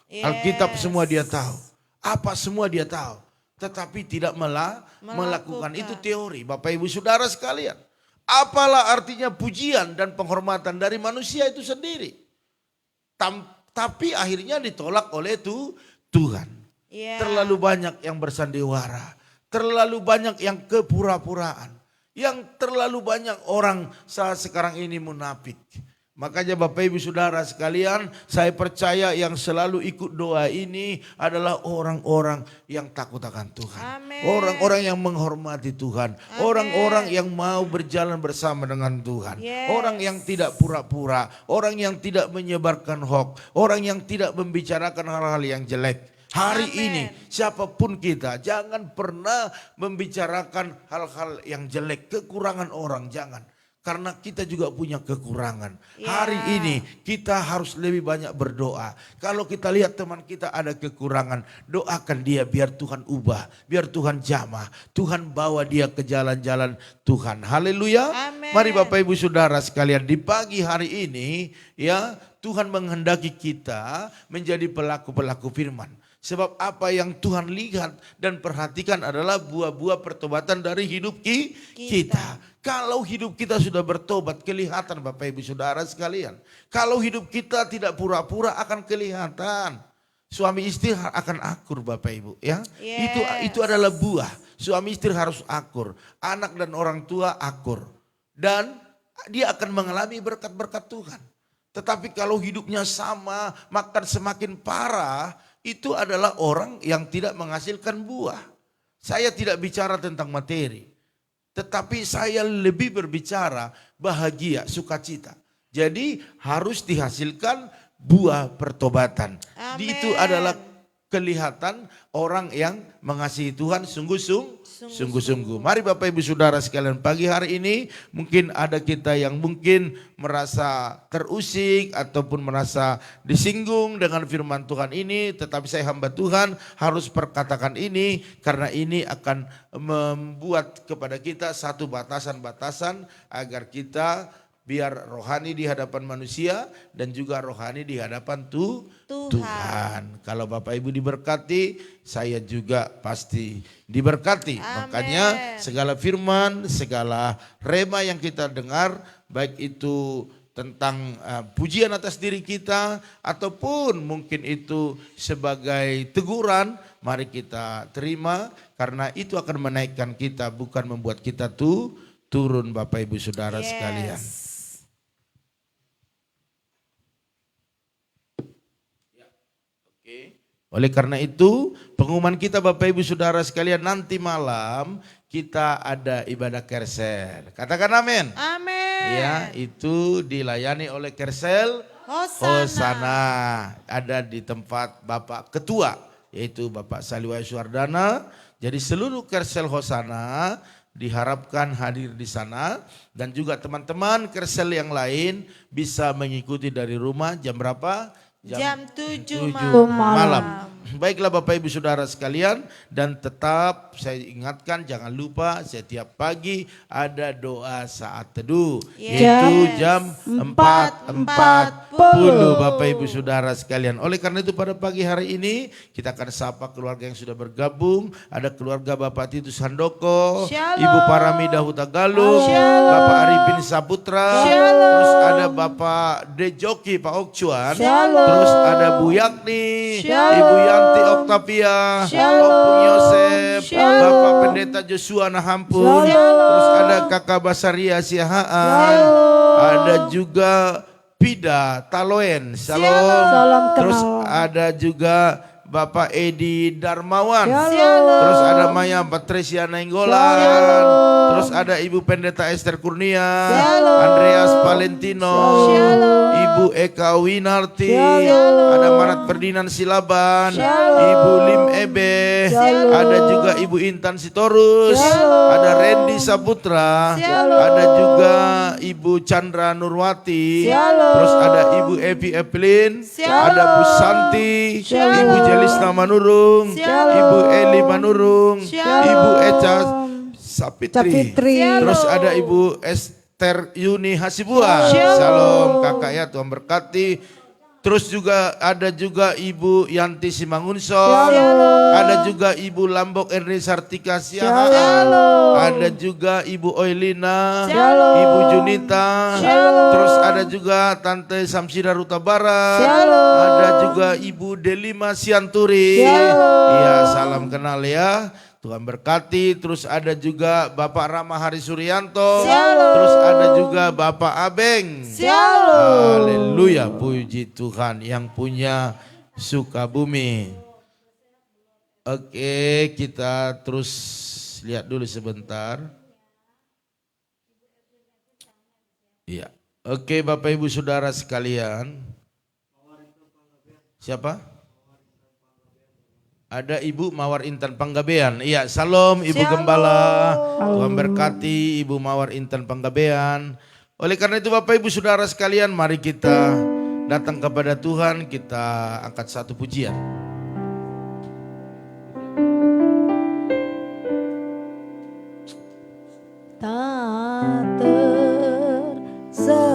Yes. Alkitab semua dia tahu. Apa semua dia tahu. Tetapi tidak melakukan. Itu teori. Bapak Ibu Saudara sekalian. Apalah artinya pujian dan penghormatan dari manusia itu sendiri. Tapi akhirnya ditolak oleh Tuhan. Yeah. Terlalu banyak yang bersandiwara. Terlalu banyak yang kepura-puraan. Yang terlalu banyak orang saat sekarang ini munafik. Makanya Bapak Ibu Saudara sekalian, saya percaya yang selalu ikut doa ini adalah orang-orang yang takut akan Tuhan. Amen. Orang-orang yang menghormati Tuhan. Orang-orang yang mau berjalan bersama dengan Tuhan. Yes. Orang yang tidak pura-pura. Orang yang tidak menyebarkan hoax. Orang yang tidak membicarakan hal-hal yang jelek. Hari Amen. ini siapapun kita jangan pernah membicarakan hal-hal yang jelek, kekurangan orang, jangan. Karena kita juga punya kekurangan. Yeah. Hari ini kita harus lebih banyak berdoa. Kalau kita lihat teman kita ada kekurangan, doakan dia biar Tuhan ubah, biar Tuhan jamah. Tuhan bawa dia ke jalan-jalan Tuhan. Haleluya. Amen. Mari Bapak Ibu Saudara sekalian, di pagi hari ini ya Tuhan menghendaki kita menjadi pelaku-pelaku firman. Sebab apa yang Tuhan lihat dan perhatikan adalah buah-buah pertobatan dari hidup kita. Kalau hidup kita sudah bertobat, kelihatan Bapak Ibu Saudara sekalian. Kalau hidup kita tidak pura-pura akan kelihatan. Suami istri akan akur Bapak Ibu ya. Yes. Itu adalah buah. Suami istri harus akur. Anak dan orang tua akur. Dan dia akan mengalami berkat-berkat Tuhan. Tetapi kalau hidupnya sama, makan semakin parah, itu adalah orang yang tidak menghasilkan buah. Saya tidak bicara tentang materi. Tetapi saya lebih berbicara bahagia, sukacita. Jadi harus dihasilkan buah pertobatan. Amin. Itu adalah kelihatan orang yang mengasihi Tuhan sungguh-sungguh. Mari Bapak Ibu Saudara sekalian, pagi hari ini mungkin ada kita yang mungkin merasa terusik ataupun merasa disinggung dengan firman Tuhan ini. Tetapi saya hamba Tuhan harus perkatakan ini karena ini akan membuat kepada kita satu batasan-batasan agar kita biar rohani di hadapan manusia dan juga rohani di hadapan Tuhan. Kalau Bapak Ibu diberkati, saya juga pasti diberkati. Amen. Makanya segala firman, segala rema yang kita dengar, baik itu tentang pujian atas diri kita ataupun mungkin itu sebagai teguran, mari kita terima karena itu akan menaikkan kita, bukan membuat kita turun Bapak Ibu Saudara sekalian. Oleh karena itu pengumuman kita Bapak Ibu Saudara sekalian, nanti malam kita ada ibadah Kersel. Katakan amin. Amin. Ya, itu dilayani oleh Kersel Hosana. Ada di tempat Bapak Ketua yaitu Bapak Saliwai Suardana. Jadi seluruh Kersel Hosana diharapkan hadir di sana dan juga teman-teman Kersel yang lain bisa mengikuti dari rumah. Jam berapa? Jam 7 malam. Baiklah Bapak Ibu Saudara sekalian, dan tetap saya ingatkan jangan lupa setiap pagi ada doa saat teduh. Yaitu jam 4.40 Bapak Ibu Saudara sekalian. Oleh karena itu pada pagi hari ini kita akan sapa keluarga yang sudah bergabung. Ada keluarga Bapak Titus Handoko, Shalom. Ibu Paramida Huta Galung, Shalom. Bapak Arifin Saputra, Shalom. terus ada Bapak Dejoki Pak Okcuan, Shalom. terus ada Bu Yakni, Shalom. Ibu Yanti Oktavia, Shalom. Opung Yosef, Shalom. Bapak Pendeta Joshua Nahampun, Shalom. terus ada Kakak Basaria Siahaan, ada juga Pida Taloen, Shalom, Salam terus kenal. ada juga Bapak Edi Darmawan, Shalom. terus ada Maya Patricia Nainggolan, Shalom. terus ada Ibu Pendeta Esther Kurnia, Shalom. Andreas Valentino, Shalom. Ibu Eka Winarti, Shalom. ada Marat Ferdinand Silaban, Shalom. Ibu Lim Ebe, Shalom. ada juga Ibu Intan Sitorus, Shalom. ada Randy Saputra, Shalom. ada juga Ibu Chandra Nurwati, Shalom. terus ada Ibu Evi Evelyn, Shalom. ada Bu Santi, Shalom. Ibu Jelisna Manurung, Shalom. Ibu Eli Manurung, Shalom. Ibu Eca Sapitri, Sapitri. terus ada Ibu Esther Yuni Hasibuan. Shalom. Shalom kakak ya, Tuhan berkati. Terus juga ada juga Ibu Yanti Simangunson, ada juga Ibu Lambok Erni Sartika Siahaan, ada juga Ibu Oilina, Shalom. Ibu Junita, Shalom. terus ada juga Tante Samsida Ruta Barat, Shalom. ada juga Ibu Delima Sianturi. Shalom. Iya, salam kenal ya. Tuhan berkati. Terus ada juga Bapak Rama Hari Suryanto. Shalom. Terus ada juga Bapak Abeng. Shalom. Haleluya, puji Tuhan yang punya Sukabumi. Oke, kita terus lihat dulu sebentar. Iya. Oke, Bapak Ibu Saudara sekalian. Siapa? Ada Ibu Mawar Intan Panggabean. Iya, salam Ibu Shalom. Gembala. Tuhan berkati Ibu Mawar Intan Panggabean. Oleh karena itu Bapak Ibu Saudara sekalian, mari kita datang kepada Tuhan, kita angkat satu pujian. Tak tersembunyi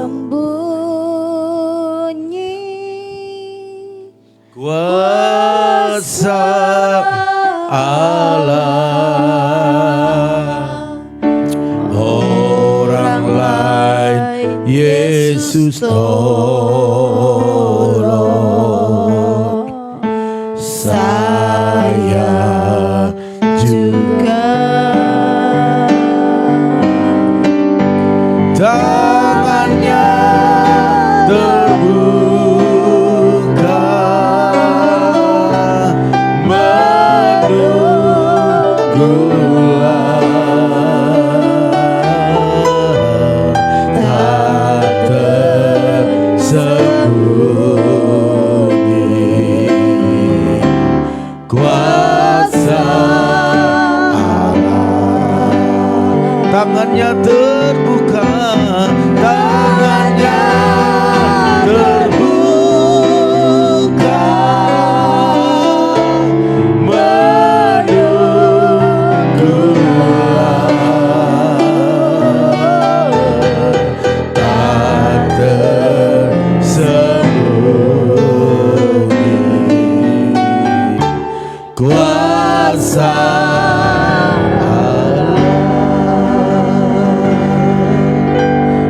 Kuasa Allah, orang lain Yesus tolong, tangannya terbuka menunggulah tak tersembunyi kuasa Allah. Tangannya terbuka, tangannya terbuka menunggulah tak tersembunyi kuasa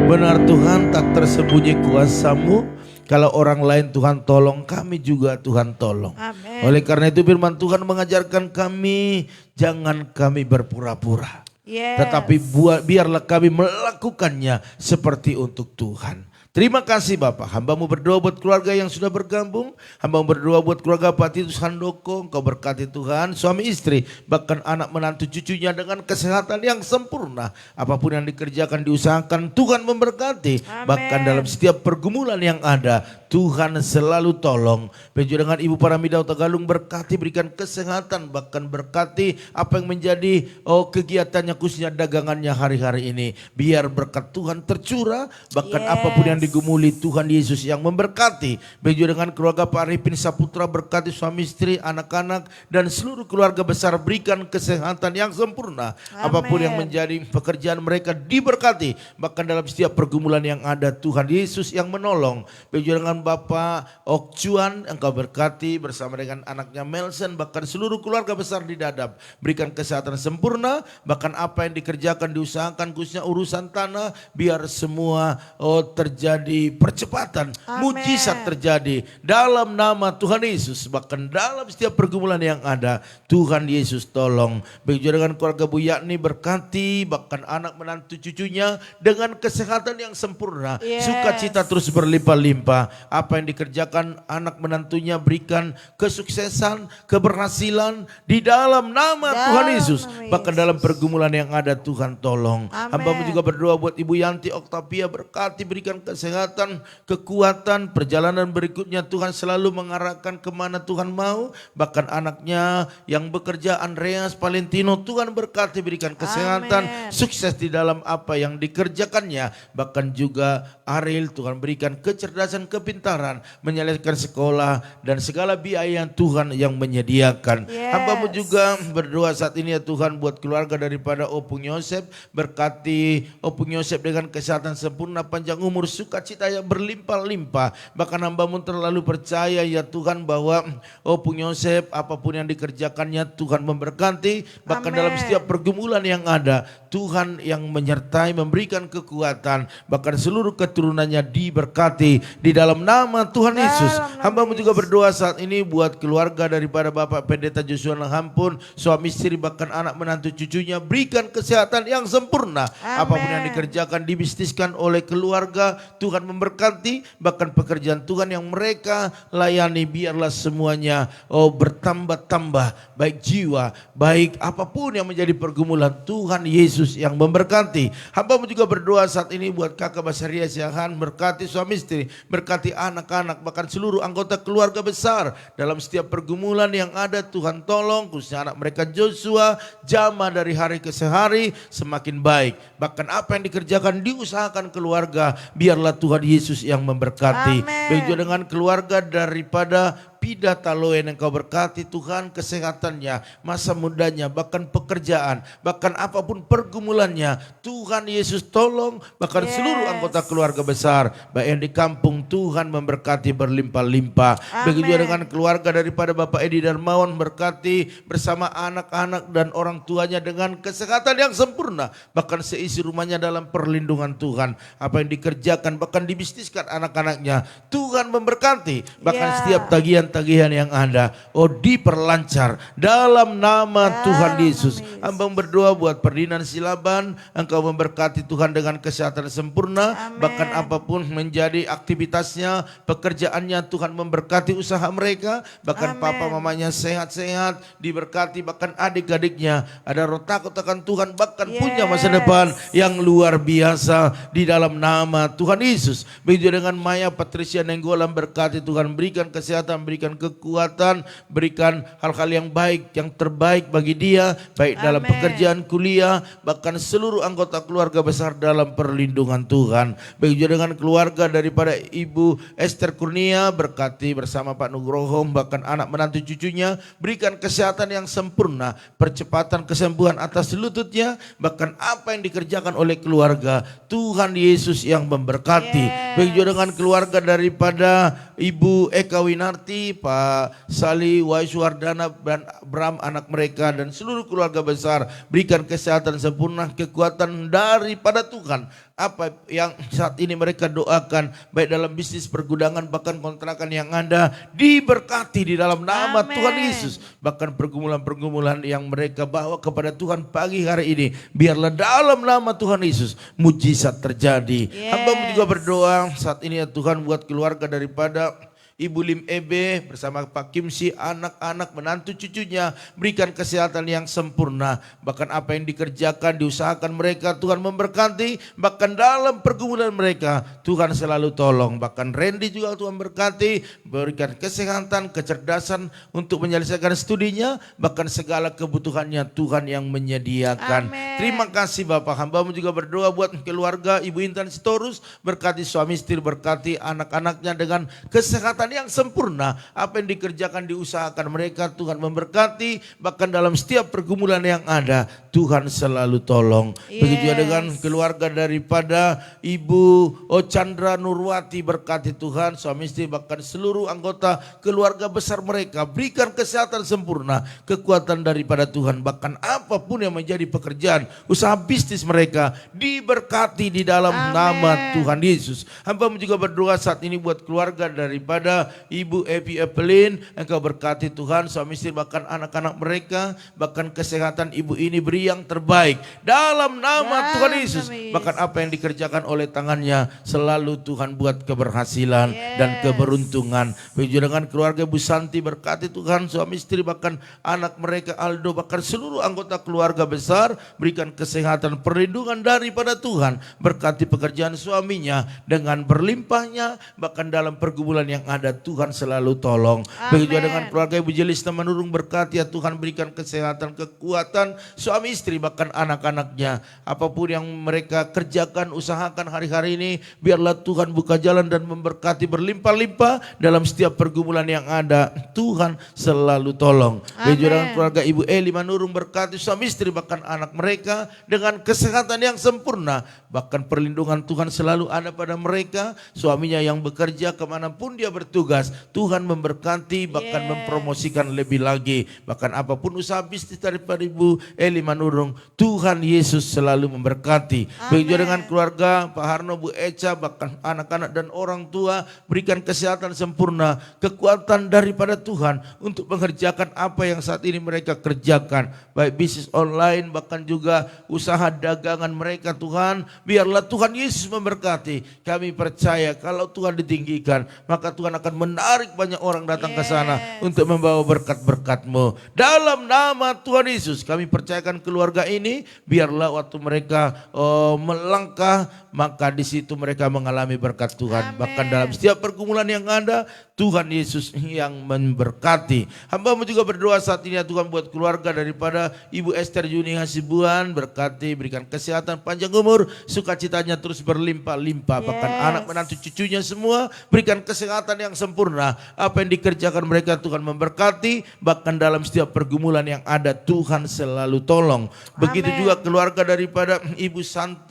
benar Tuhan, tak tersembunyi kuasa-Mu. Kalau orang lain Tuhan tolong, kami juga Tuhan tolong. Amin. Oleh karena itu firman Tuhan mengajarkan kami, jangan kami berpura-pura. Yes. Tetapi biarlah kami melakukannya seperti untuk Tuhan. Terima kasih Bapak, hamba-Mu berdoa buat keluarga yang sudah bergabung. Hamba-Mu berdoa buat keluarga Pak Titus Handoko, Engkau berkati Tuhan, suami istri, bahkan anak menantu cucunya dengan kesehatan yang sempurna. Apapun yang dikerjakan, diusahakan, Tuhan memberkati. Amin. Bahkan dalam setiap pergumulan yang ada, Tuhan selalu tolong. Begitu dengan Ibu Paramida Tagalung, berkati, berikan kesehatan, bahkan berkati apa yang menjadi kegiatannya, khususnya dagangannya hari-hari ini. Biar berkat Tuhan tercurah, bahkan Yes. apapun yang digumuli, Tuhan Yesus yang memberkati. Begitu dengan keluarga Pak Arifin Saputra, berkati suami istri, anak-anak, dan seluruh keluarga besar, berikan kesehatan yang sempurna. Amin. Apapun yang menjadi pekerjaan mereka diberkati. Bahkan dalam setiap pergumulan yang ada, Tuhan Yesus yang menolong. Begitu dengan Bapak Ok Cuan, Engkau berkati bersama dengan anaknya Melson, bahkan seluruh keluarga besar di Dadap. Berikan kesehatan sempurna, bahkan apa yang dikerjakan, diusahakan, khususnya urusan tanah, biar semua terjadi percepatan, Amin. mujizat terjadi dalam nama Tuhan Yesus. Bahkan dalam setiap pergumulan yang ada, Tuhan Yesus tolong. Begitu dengan keluarga Bu Yakni, berkati, bahkan anak menantu cucunya dengan kesehatan yang sempurna. Yes. Sukacita terus berlimpah-limpah. Apa yang dikerjakan anak menantunya, berikan kesuksesan, keberhasilan di dalam nama Tuhan Yesus. nama Bahkan dalam pergumulan yang ada, Tuhan tolong. Amin. Hamba-Mu juga berdoa buat Ibu Yanti Oktavia, berkati, berikan kesehatan, kekuatan, perjalanan berikutnya Tuhan selalu mengarahkan kemana Tuhan mau. Bahkan anaknya yang bekerja, Andreas Valentino, Tuhan berkati, berikan kesehatan, Amin. sukses di dalam apa yang dikerjakannya. Bahkan juga Ariel, Tuhan berikan kecerdasan, kepintaran, menyelesaikan sekolah dan segala biaya yang Tuhan yang menyediakan. Yes. Hamba-Mu juga berdoa saat ini ya Tuhan buat keluarga daripada Opung Yosef, berkati Opung Yosef dengan kesehatan sempurna, panjang umur, sukacita yang berlimpah-limpah. Bahkan hamba-Mu terlalu percaya ya Tuhan bahwa Opung Yosef apapun yang dikerjakannya Tuhan memberkati. Bahkan Amin. dalam setiap pergumulan yang ada, Tuhan yang menyertai, memberikan kekuatan. Bahkan seluruh keturunannya diberkati di dalam nama Tuhan Yesus. Hamba-Mu juga berdoa saat ini buat keluarga daripada Bapak Pendeta Joshua Hampun, suami istri, bahkan anak menantu cucunya, berikan kesehatan yang sempurna. Amin. Apapun yang dikerjakan, dibisniskan oleh keluarga, Tuhan memberkati. Bahkan pekerjaan Tuhan yang mereka layani, biarlah semuanya bertambah-tambah, baik jiwa, baik apapun yang menjadi pergumulan, Tuhan Yesus yang memberkati. Hamba-Mu juga berdoa saat ini buat kakak Basaria Siahan, berkati suami istri, berkati anak-anak, bahkan seluruh anggota keluarga besar. Dalam setiap pergumulan yang ada, Tuhan tolong, khususnya anak mereka Joshua, jamaah dari hari ke hari semakin baik. Bahkan apa yang dikerjakan, diusahakan keluarga, biarlah Tuhan Yesus yang memberkati. Amin. Begitu dengan keluarga daripada Pida Taloen, Engkau berkati Tuhan kesehatannya, masa mudanya, bahkan pekerjaan, bahkan apapun pergumulannya, Tuhan Yesus tolong. Bahkan Yes. seluruh anggota keluarga besar, baik yang di kampung, Tuhan memberkati berlimpah-limpah. Amin. Begitu juga dengan keluarga daripada Bapak Edi Darmawan, berkati bersama anak-anak dan orang tuanya dengan kesehatan yang sempurna. Bahkan seisi rumahnya dalam perlindungan Tuhan. Apa yang dikerjakan, bahkan dibisniskan anak-anaknya, Tuhan memberkati. Bahkan Ya. setiap tagihan tagihan yang ada, diperlancar dalam nama Tuhan Yesus. Hamba berdoa buat Ferdinand Silaban, Engkau memberkati Tuhan dengan kesehatan sempurna, bahkan apapun menjadi aktivitasnya, pekerjaannya, Tuhan memberkati usaha mereka, bahkan papa mamanya sehat-sehat, diberkati, bahkan adik-adiknya ada roh takut akan Tuhan, bahkan punya masa depan yang luar biasa di dalam nama Tuhan Yesus. Begitu dengan Maya Patricia Nenggolan, berkati Tuhan, berikan kesehatan, berikan kekuatan, berikan hal-hal yang baik, yang terbaik bagi dia, baik dalam pekerjaan, kuliah, bahkan seluruh anggota keluarga besar dalam perlindungan Tuhan. Begitu dengan keluarga daripada Ibu Esther Kurnia, berkati bersama Pak Nugroho, bahkan anak menantu cucunya, berikan kesehatan yang sempurna, percepatan kesembuhan atas lututnya, bahkan apa yang dikerjakan oleh keluarga, Tuhan Yesus yang memberkati. Begitu dengan keluarga daripada Ibu Eka Winarti, Pak Sali Waiswardana dan Bram anak mereka dan seluruh keluarga besar, berikan kesehatan sempurna, kekuatan daripada Tuhan. Apa yang saat ini mereka doakan, baik dalam bisnis pergudangan, bahkan kontrakan yang ada, diberkati di dalam nama Tuhan Yesus. Bahkan pergumulan-pergumulan yang mereka bawa kepada Tuhan pagi hari ini, biarlah dalam nama Tuhan Yesus mujizat terjadi. Hamba juga berdoa saat ini ya Tuhan, buat keluarga daripada Ibu Lim Ebe bersama Pak Kimsi, anak-anak, menantu cucunya, berikan kesehatan yang sempurna. Bahkan apa yang dikerjakan, diusahakan mereka, Tuhan memberkati. Bahkan dalam pergumulan mereka, Tuhan selalu tolong. Bahkan Randy juga Tuhan berkati, berikan kesehatan, kecerdasan untuk menyelesaikan studinya. Bahkan segala kebutuhannya Tuhan yang menyediakan. Terima kasih Bapak. Hamba-Mu juga berdoa buat keluarga Ibu Intan Sitorus, berkati suami istri, berkati anak-anaknya dengan kesehatan yang sempurna. Apa yang dikerjakan, diusahakan mereka, Tuhan memberkati. Bahkan dalam setiap pergumulan yang ada, Tuhan selalu tolong. Begitu juga dengan keluarga daripada Ibu Chandra Nurwati, berkati Tuhan, suami istri, bahkan seluruh anggota keluarga besar mereka, berikan kesehatan sempurna, kekuatan daripada Tuhan. Bahkan apapun yang menjadi pekerjaan, usaha bisnis mereka, diberkati di dalam nama Tuhan Yesus. Hamba juga berdoa saat ini buat keluarga daripada Ibu Epi Evelyn, Engkau berkati Tuhan, suami istri, bahkan anak-anak mereka, bahkan kesehatan ibu ini beri yang terbaik dalam nama Tuhan Yesus. Bahkan apa yang dikerjakan oleh tangannya selalu Tuhan buat keberhasilan dan keberuntungan. Begitu dengan keluarga Bu Santi, berkati Tuhan, suami istri, bahkan anak mereka Aldo, bahkan seluruh anggota keluarga besar, berikan kesehatan, perlindungan daripada Tuhan. Berkati pekerjaan suaminya dengan berlimpahnya, bahkan dalam pergumulan yang ada, Tuhan selalu tolong. Begitu dengan keluarga Ibu Jelista Manurung, berkati ya Tuhan, berikan kesehatan, kekuatan, suami istri, bahkan anak-anaknya. Apapun yang mereka kerjakan, usahakan hari-hari ini, biarlah Tuhan buka jalan dan memberkati berlimpah-limpah dalam setiap pergumulan yang ada. Tuhan selalu tolong. Begitu dengan keluarga Ibu Eli Manurung, berkati suami istri, bahkan anak mereka dengan kesehatan yang sempurna. Bahkan perlindungan Tuhan selalu ada pada mereka. Suaminya yang bekerja kemanapun dia bertugas, Tuhan memberkati, bahkan mempromosikan lebih lagi. Bahkan apapun usaha bisnis daripada Ibu Eli Manurung, Tuhan Yesus selalu memberkati. Begitu dengan keluarga Pak Harno, Bu Eca, bahkan anak-anak dan orang tua, berikan kesehatan sempurna, kekuatan daripada Tuhan untuk mengerjakan apa yang saat ini mereka kerjakan, baik bisnis online, bahkan juga usaha dagangan mereka. Tuhan, biarlah Tuhan Yesus memberkati. Kami percaya kalau Tuhan ditinggikan, maka Tuhan akan menarik banyak orang datang ke sana untuk membawa berkat-berkat-Mu. Dalam nama Tuhan Yesus kami percayakan keluarga ini, biarlah waktu mereka melangkah, maka di situ mereka mengalami berkat Tuhan. Bahkan dalam setiap pergumulan yang ada, Tuhan Yesus yang memberkati. Hamba-Mu juga berdoa saat ini ya Tuhan, buat keluarga daripada Ibu Esther Yuni Hasibuan, berkati, berikan kesehatan, panjang umur, sukacitanya terus berlimpah-limpah. Bahkan anak menantu cucunya semua, berikan kesehatan yang sempurna. Apa yang dikerjakan mereka, Tuhan memberkati. Bahkan dalam setiap pergumulan yang ada, Tuhan selalu tolong. Begitu juga keluarga daripada Ibu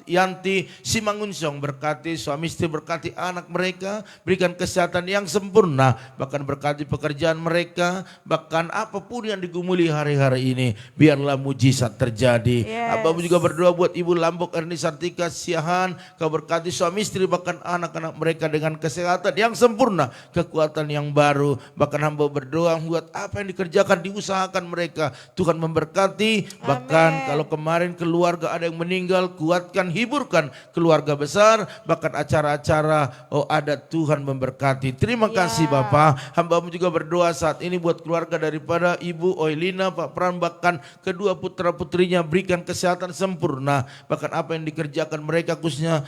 Yanti Simangunsong, berkati suami istri, berkati anak mereka, berikan kesehatan yang sempurna. Bahkan berkati pekerjaan mereka, bahkan apapun yang digumuli hari-hari ini, biarlah mujizat terjadi. Abang juga berdoa buat Ibu Lambok Erni Sartika Siahan, Kau berkati suami istri, bahkan anak-anak mereka dengan kesehatan yang sempurna, kekuatan yang baru. Bahkan hamba berdoa buat apa yang dikerjakan, diusahakan mereka, Tuhan memberkati. Bahkan kalau kemarin keluarga ada yang meninggal, kuatkan, hiburkan keluarga besar. Bahkan acara-acara ada, Tuhan memberkati. Terima kasih Bapak. Hamba-Mu juga berdoa saat ini buat keluarga daripada Ibu Oilina, Pak Pran, bahkan kedua putra-putrinya, berikan kesehatan sempurna. Bahkan apa yang dikerjakan mereka khususnya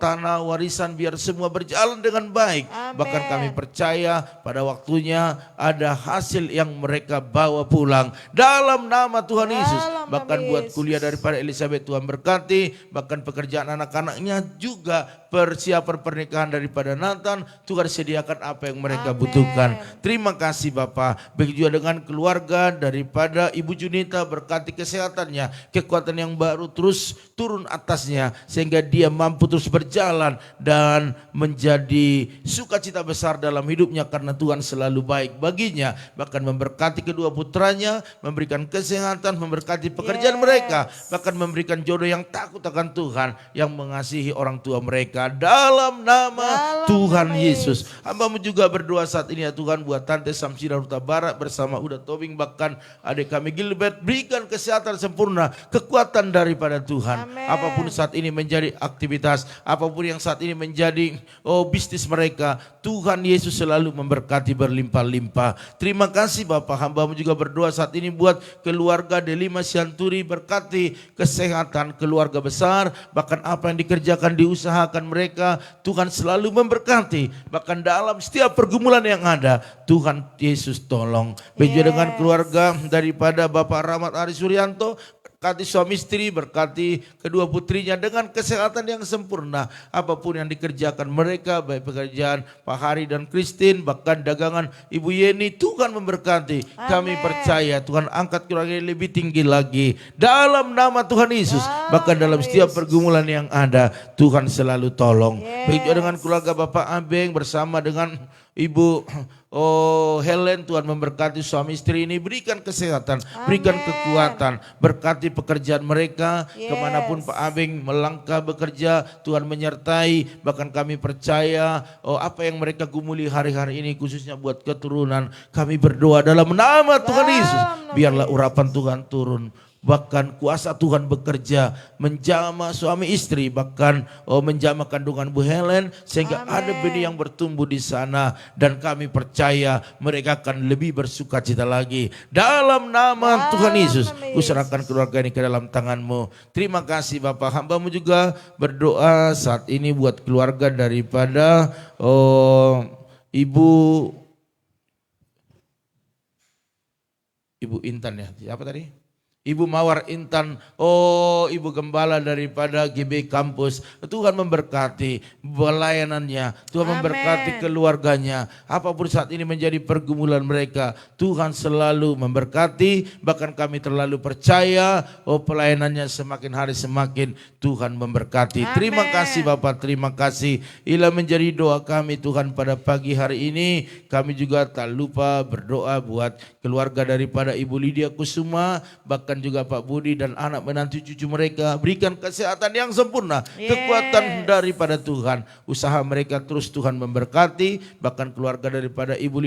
tanah warisan, biar semua berjalan dengan baik. Bahkan kami percaya pada waktunya ada hasil yang mereka bawa pulang dalam nama Tuhan Yesus. Bahkan buat kuliah daripada Elizabeth, Tuhan berkati. Bahkan pekerjaan anak-anaknya juga, persiapan pernikahan daripada Nathan, Tuhan sediakan apa yang mereka butuhkan. Terima kasih Bapak. Begitu juga dengan keluarga daripada Ibu Junita, berkati kesehatannya, kekuatan yang baru terus turun atasnya sehingga dia mampu terus berjalan dan menjadi sukacita besar dalam hidupnya karena Tuhan selalu baik baginya. Bahkan memberkati kedua putranya, memberikan kesehatan, memberkati pekerjaan mereka, bahkan memberikan jodoh yang takut akan Tuhan, yang mengasihi orang tua mereka dalam nama Tuhan Yesus. Hamba-Mu juga berdoa saat ini ya Tuhan buat Tante Samsira Huta Barat bersama Uda Tobing, bahkan adik kami Gilbert, berikan kesehatan sempurna, kekuatan daripada Tuhan. Apapun saat ini menjadi aktivitas, apapun yang saat ini menjadi bisnis mereka, Tuhan Yesus selalu memberkati berlimpah-limpah. Terima kasih Bapak. Hamba-Mu juga berdoa saat ini buat keluarga Delima Sianturi, berkati kesehatan keluarga besar, bahkan apa yang dikerjakan, diusahakan mereka, Tuhan selalu memberkati. Bahkan dalam setiap pergumulan yang ada, Tuhan Yesus tolong. Begitu dengan keluarga daripada Bapak Rahmat Ari Suryanto, berkati suami istri, berkati kedua putrinya dengan kesehatan yang sempurna. Apapun yang dikerjakan mereka, baik pekerjaan Pak Hari dan Christine, bahkan dagangan Ibu Yeni, Tuhan memberkati. Kami percaya Tuhan angkat keluarga ini lebih tinggi lagi dalam nama Tuhan Yesus. Bahkan dalam setiap pergumulan yang ada, Tuhan selalu tolong. Begitu dengan keluarga Bapak Abeng bersama dengan Ibu Helen, Tuhan memberkati suami istri ini, berikan kesehatan, berikan kekuatan, berkati pekerjaan mereka, kemanapun Pak Abeng melangkah bekerja, Tuhan menyertai. Bahkan kami percaya apa yang mereka gumuli hari-hari ini khususnya buat keturunan, kami berdoa dalam nama Tuhan Yesus, biarlah urapan Tuhan turun. Bahkan kuasa Tuhan bekerja menjamah suami istri, bahkan menjamah kandungan Bu Helen, sehingga ada benih yang bertumbuh di sana, dan kami percaya mereka akan lebih bersukacita lagi. Dalam nama Tuhan Yesus, userahkan keluarga ini ke dalam tangan-Mu. Terima kasih Bapak. Hamba-Mu juga berdoa saat ini buat keluarga daripada Ibu Intan ya, siapa tadi? Ibu Mawar Intan, Ibu Gembala daripada GB Kampus. Tuhan memberkati pelayanannya, Tuhan memberkati keluarganya. Apapun saat ini menjadi pergumulan mereka, Tuhan selalu memberkati. Bahkan kami terlalu percaya, pelayanannya semakin hari semakin Tuhan memberkati. Terima kasih Bapak, terima kasih. Inilah menjadi doa kami Tuhan pada pagi hari ini. Kami juga tak lupa berdoa buat keluarga daripada Ibu Lydia Kusuma, bahkan juga Pak Budi dan anak menantu cucu mereka, berikan kesehatan yang sempurna, kekuatan daripada Tuhan. Usaha mereka terus Tuhan memberkati, bahkan keluarga daripada Ibu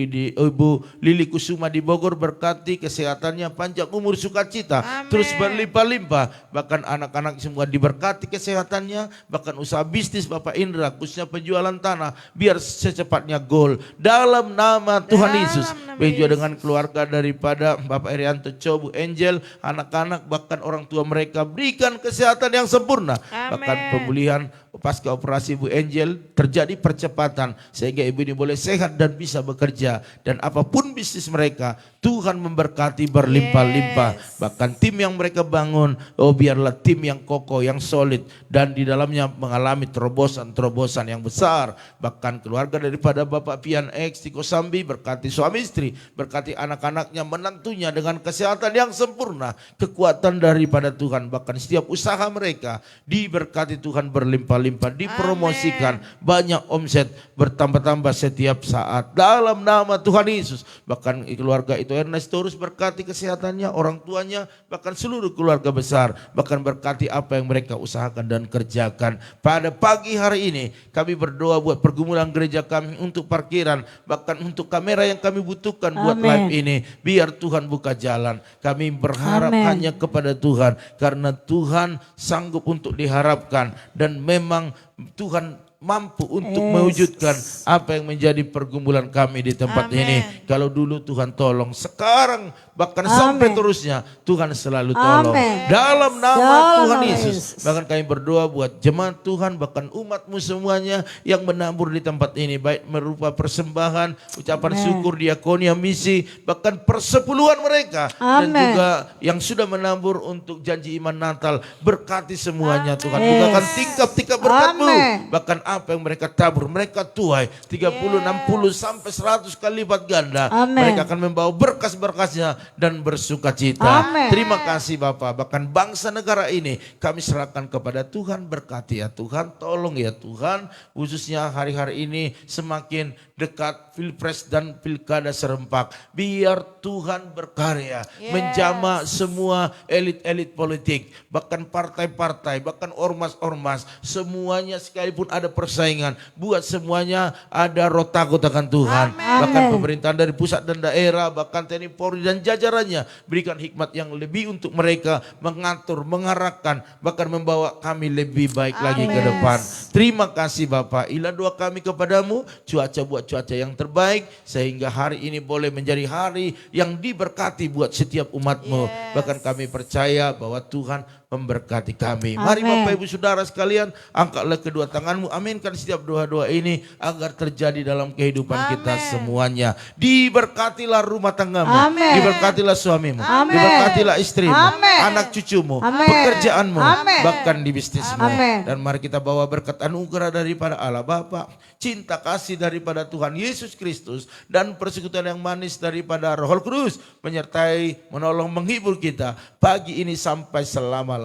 Lili Kusuma di Bogor, berkati kesehatannya, panjang umur, sukacita, terus berlimpah-limpah. Bahkan anak-anak semua diberkati kesehatannya, bahkan usaha bisnis Bapak Indra khususnya penjualan tanah, biar secepatnya goal dalam nama Tuhan Yesus. Begitu dengan keluarga daripada Bapak Irianto Cobu Angel, anak-anak bahkan orang tua mereka, berikan kesehatan yang sempurna. Bahkan pemulihan pasca operasi Bu Angel terjadi percepatan sehingga ibu ini boleh sehat dan bisa bekerja, dan apapun bisnis mereka Tuhan memberkati berlimpah-limpah. Bahkan tim yang mereka bangun, biarlah tim yang kokoh, yang solid, dan di dalamnya mengalami terobosan-terobosan yang besar. Bahkan keluarga daripada Bapak Pian X di Kosambi, berkati suami istri, berkati anak-anaknya, menantunya dengan kesehatan yang sempurna, kekuatan daripada Tuhan. Bahkan setiap usaha mereka diberkati Tuhan berlimpah-limpah. berlimpah-limpah, dipromosikan, banyak omset bertambah-tambah setiap saat. Dalam nama Tuhan Yesus, bahkan keluarga itu Ernestorus berkati kesehatannya, orang tuanya, bahkan seluruh keluarga besar, bahkan berkati apa yang mereka usahakan dan kerjakan. Pada pagi hari ini kami berdoa buat pergumulan gereja kami, untuk parkiran, bahkan untuk kamera yang kami butuhkan buat live ini. Biar Tuhan buka jalan. Kami berharap hanya kepada Tuhan, karena Tuhan sanggup untuk diharapkan, dan memang Tuhan mampu untuk mewujudkan apa yang menjadi pergumulan kami di tempat ini. Kalau dulu Tuhan tolong, sekarang bahkan sampai terusnya Tuhan selalu tolong. Dalam nama Tuhan Yesus. Bahkan kami berdoa buat jemaat Tuhan, bahkan umatmu semuanya yang menabur di tempat ini, baik berupa persembahan, ucapan syukur, diakonia, misi, bahkan persepuluhan mereka, dan juga yang sudah menabur untuk janji iman Natal. Berkati semuanya Tuhan, bukakan tingkap-tingkap berkat-Mu. Bahkan apa yang mereka tabur, mereka tuai 30, 60 sampai 100 kali lipat ganda. Mereka akan membawa berkas-berkasnya dan bersuka cita. Terima kasih Bapak. Bahkan bangsa negara ini kami serahkan kepada Tuhan. Berkati ya Tuhan, tolong ya Tuhan, khususnya hari-hari ini semakin dekat Pilpres dan Pilkada serempak. Biar Tuhan berkarya, menjamah semua elit-elit politik, bahkan partai-partai, bahkan ormas-ormas, semuanya sekalipun ada persaingan, buat semuanya ada roh takut akan Tuhan. Bahkan pemerintahan dari pusat dan daerah, bahkan TNI Polri dan jajarannya, berikan hikmat yang lebih untuk mereka mengatur, mengarahkan, bahkan membawa kami lebih baik lagi ke depan. Terima kasih Bapak. Inilah doa kami kepadamu, cuaca buat cuaca yang terbaik, sehingga hari ini boleh menjadi hari yang diberkati buat setiap umat-Mu. Bahkan kami percaya bahwa Tuhan memberkati kami. Mari Bapak Ibu Saudara sekalian, angkatlah kedua tanganmu, aminkan setiap doa-doa ini agar terjadi dalam kehidupan kita semuanya. Diberkatilah rumah tanggamu, diberkatilah suamimu, diberkatilah istrimu, anak cucumu, pekerjaanmu, bahkan di bisnismu. Dan mari kita bawa berkat anugerah daripada Allah Bapa, cinta kasih daripada Tuhan Yesus Kristus, dan persekutuan yang manis daripada Roh Kudus menyertai, menolong, menghibur kita pagi ini sampai selama-lamanya.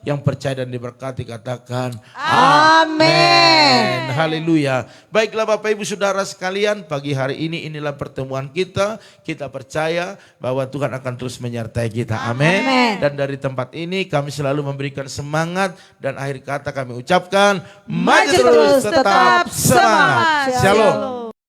Yang percaya dan diberkati katakan amin. Haleluya. Baiklah Bapak Ibu Saudara sekalian, pagi hari ini inilah pertemuan kita. Kita percaya bahwa Tuhan akan terus menyertai kita. Amin. Dan dari tempat ini kami selalu memberikan semangat, dan akhir kata kami ucapkan maju terus, tetap semangat. Shalom.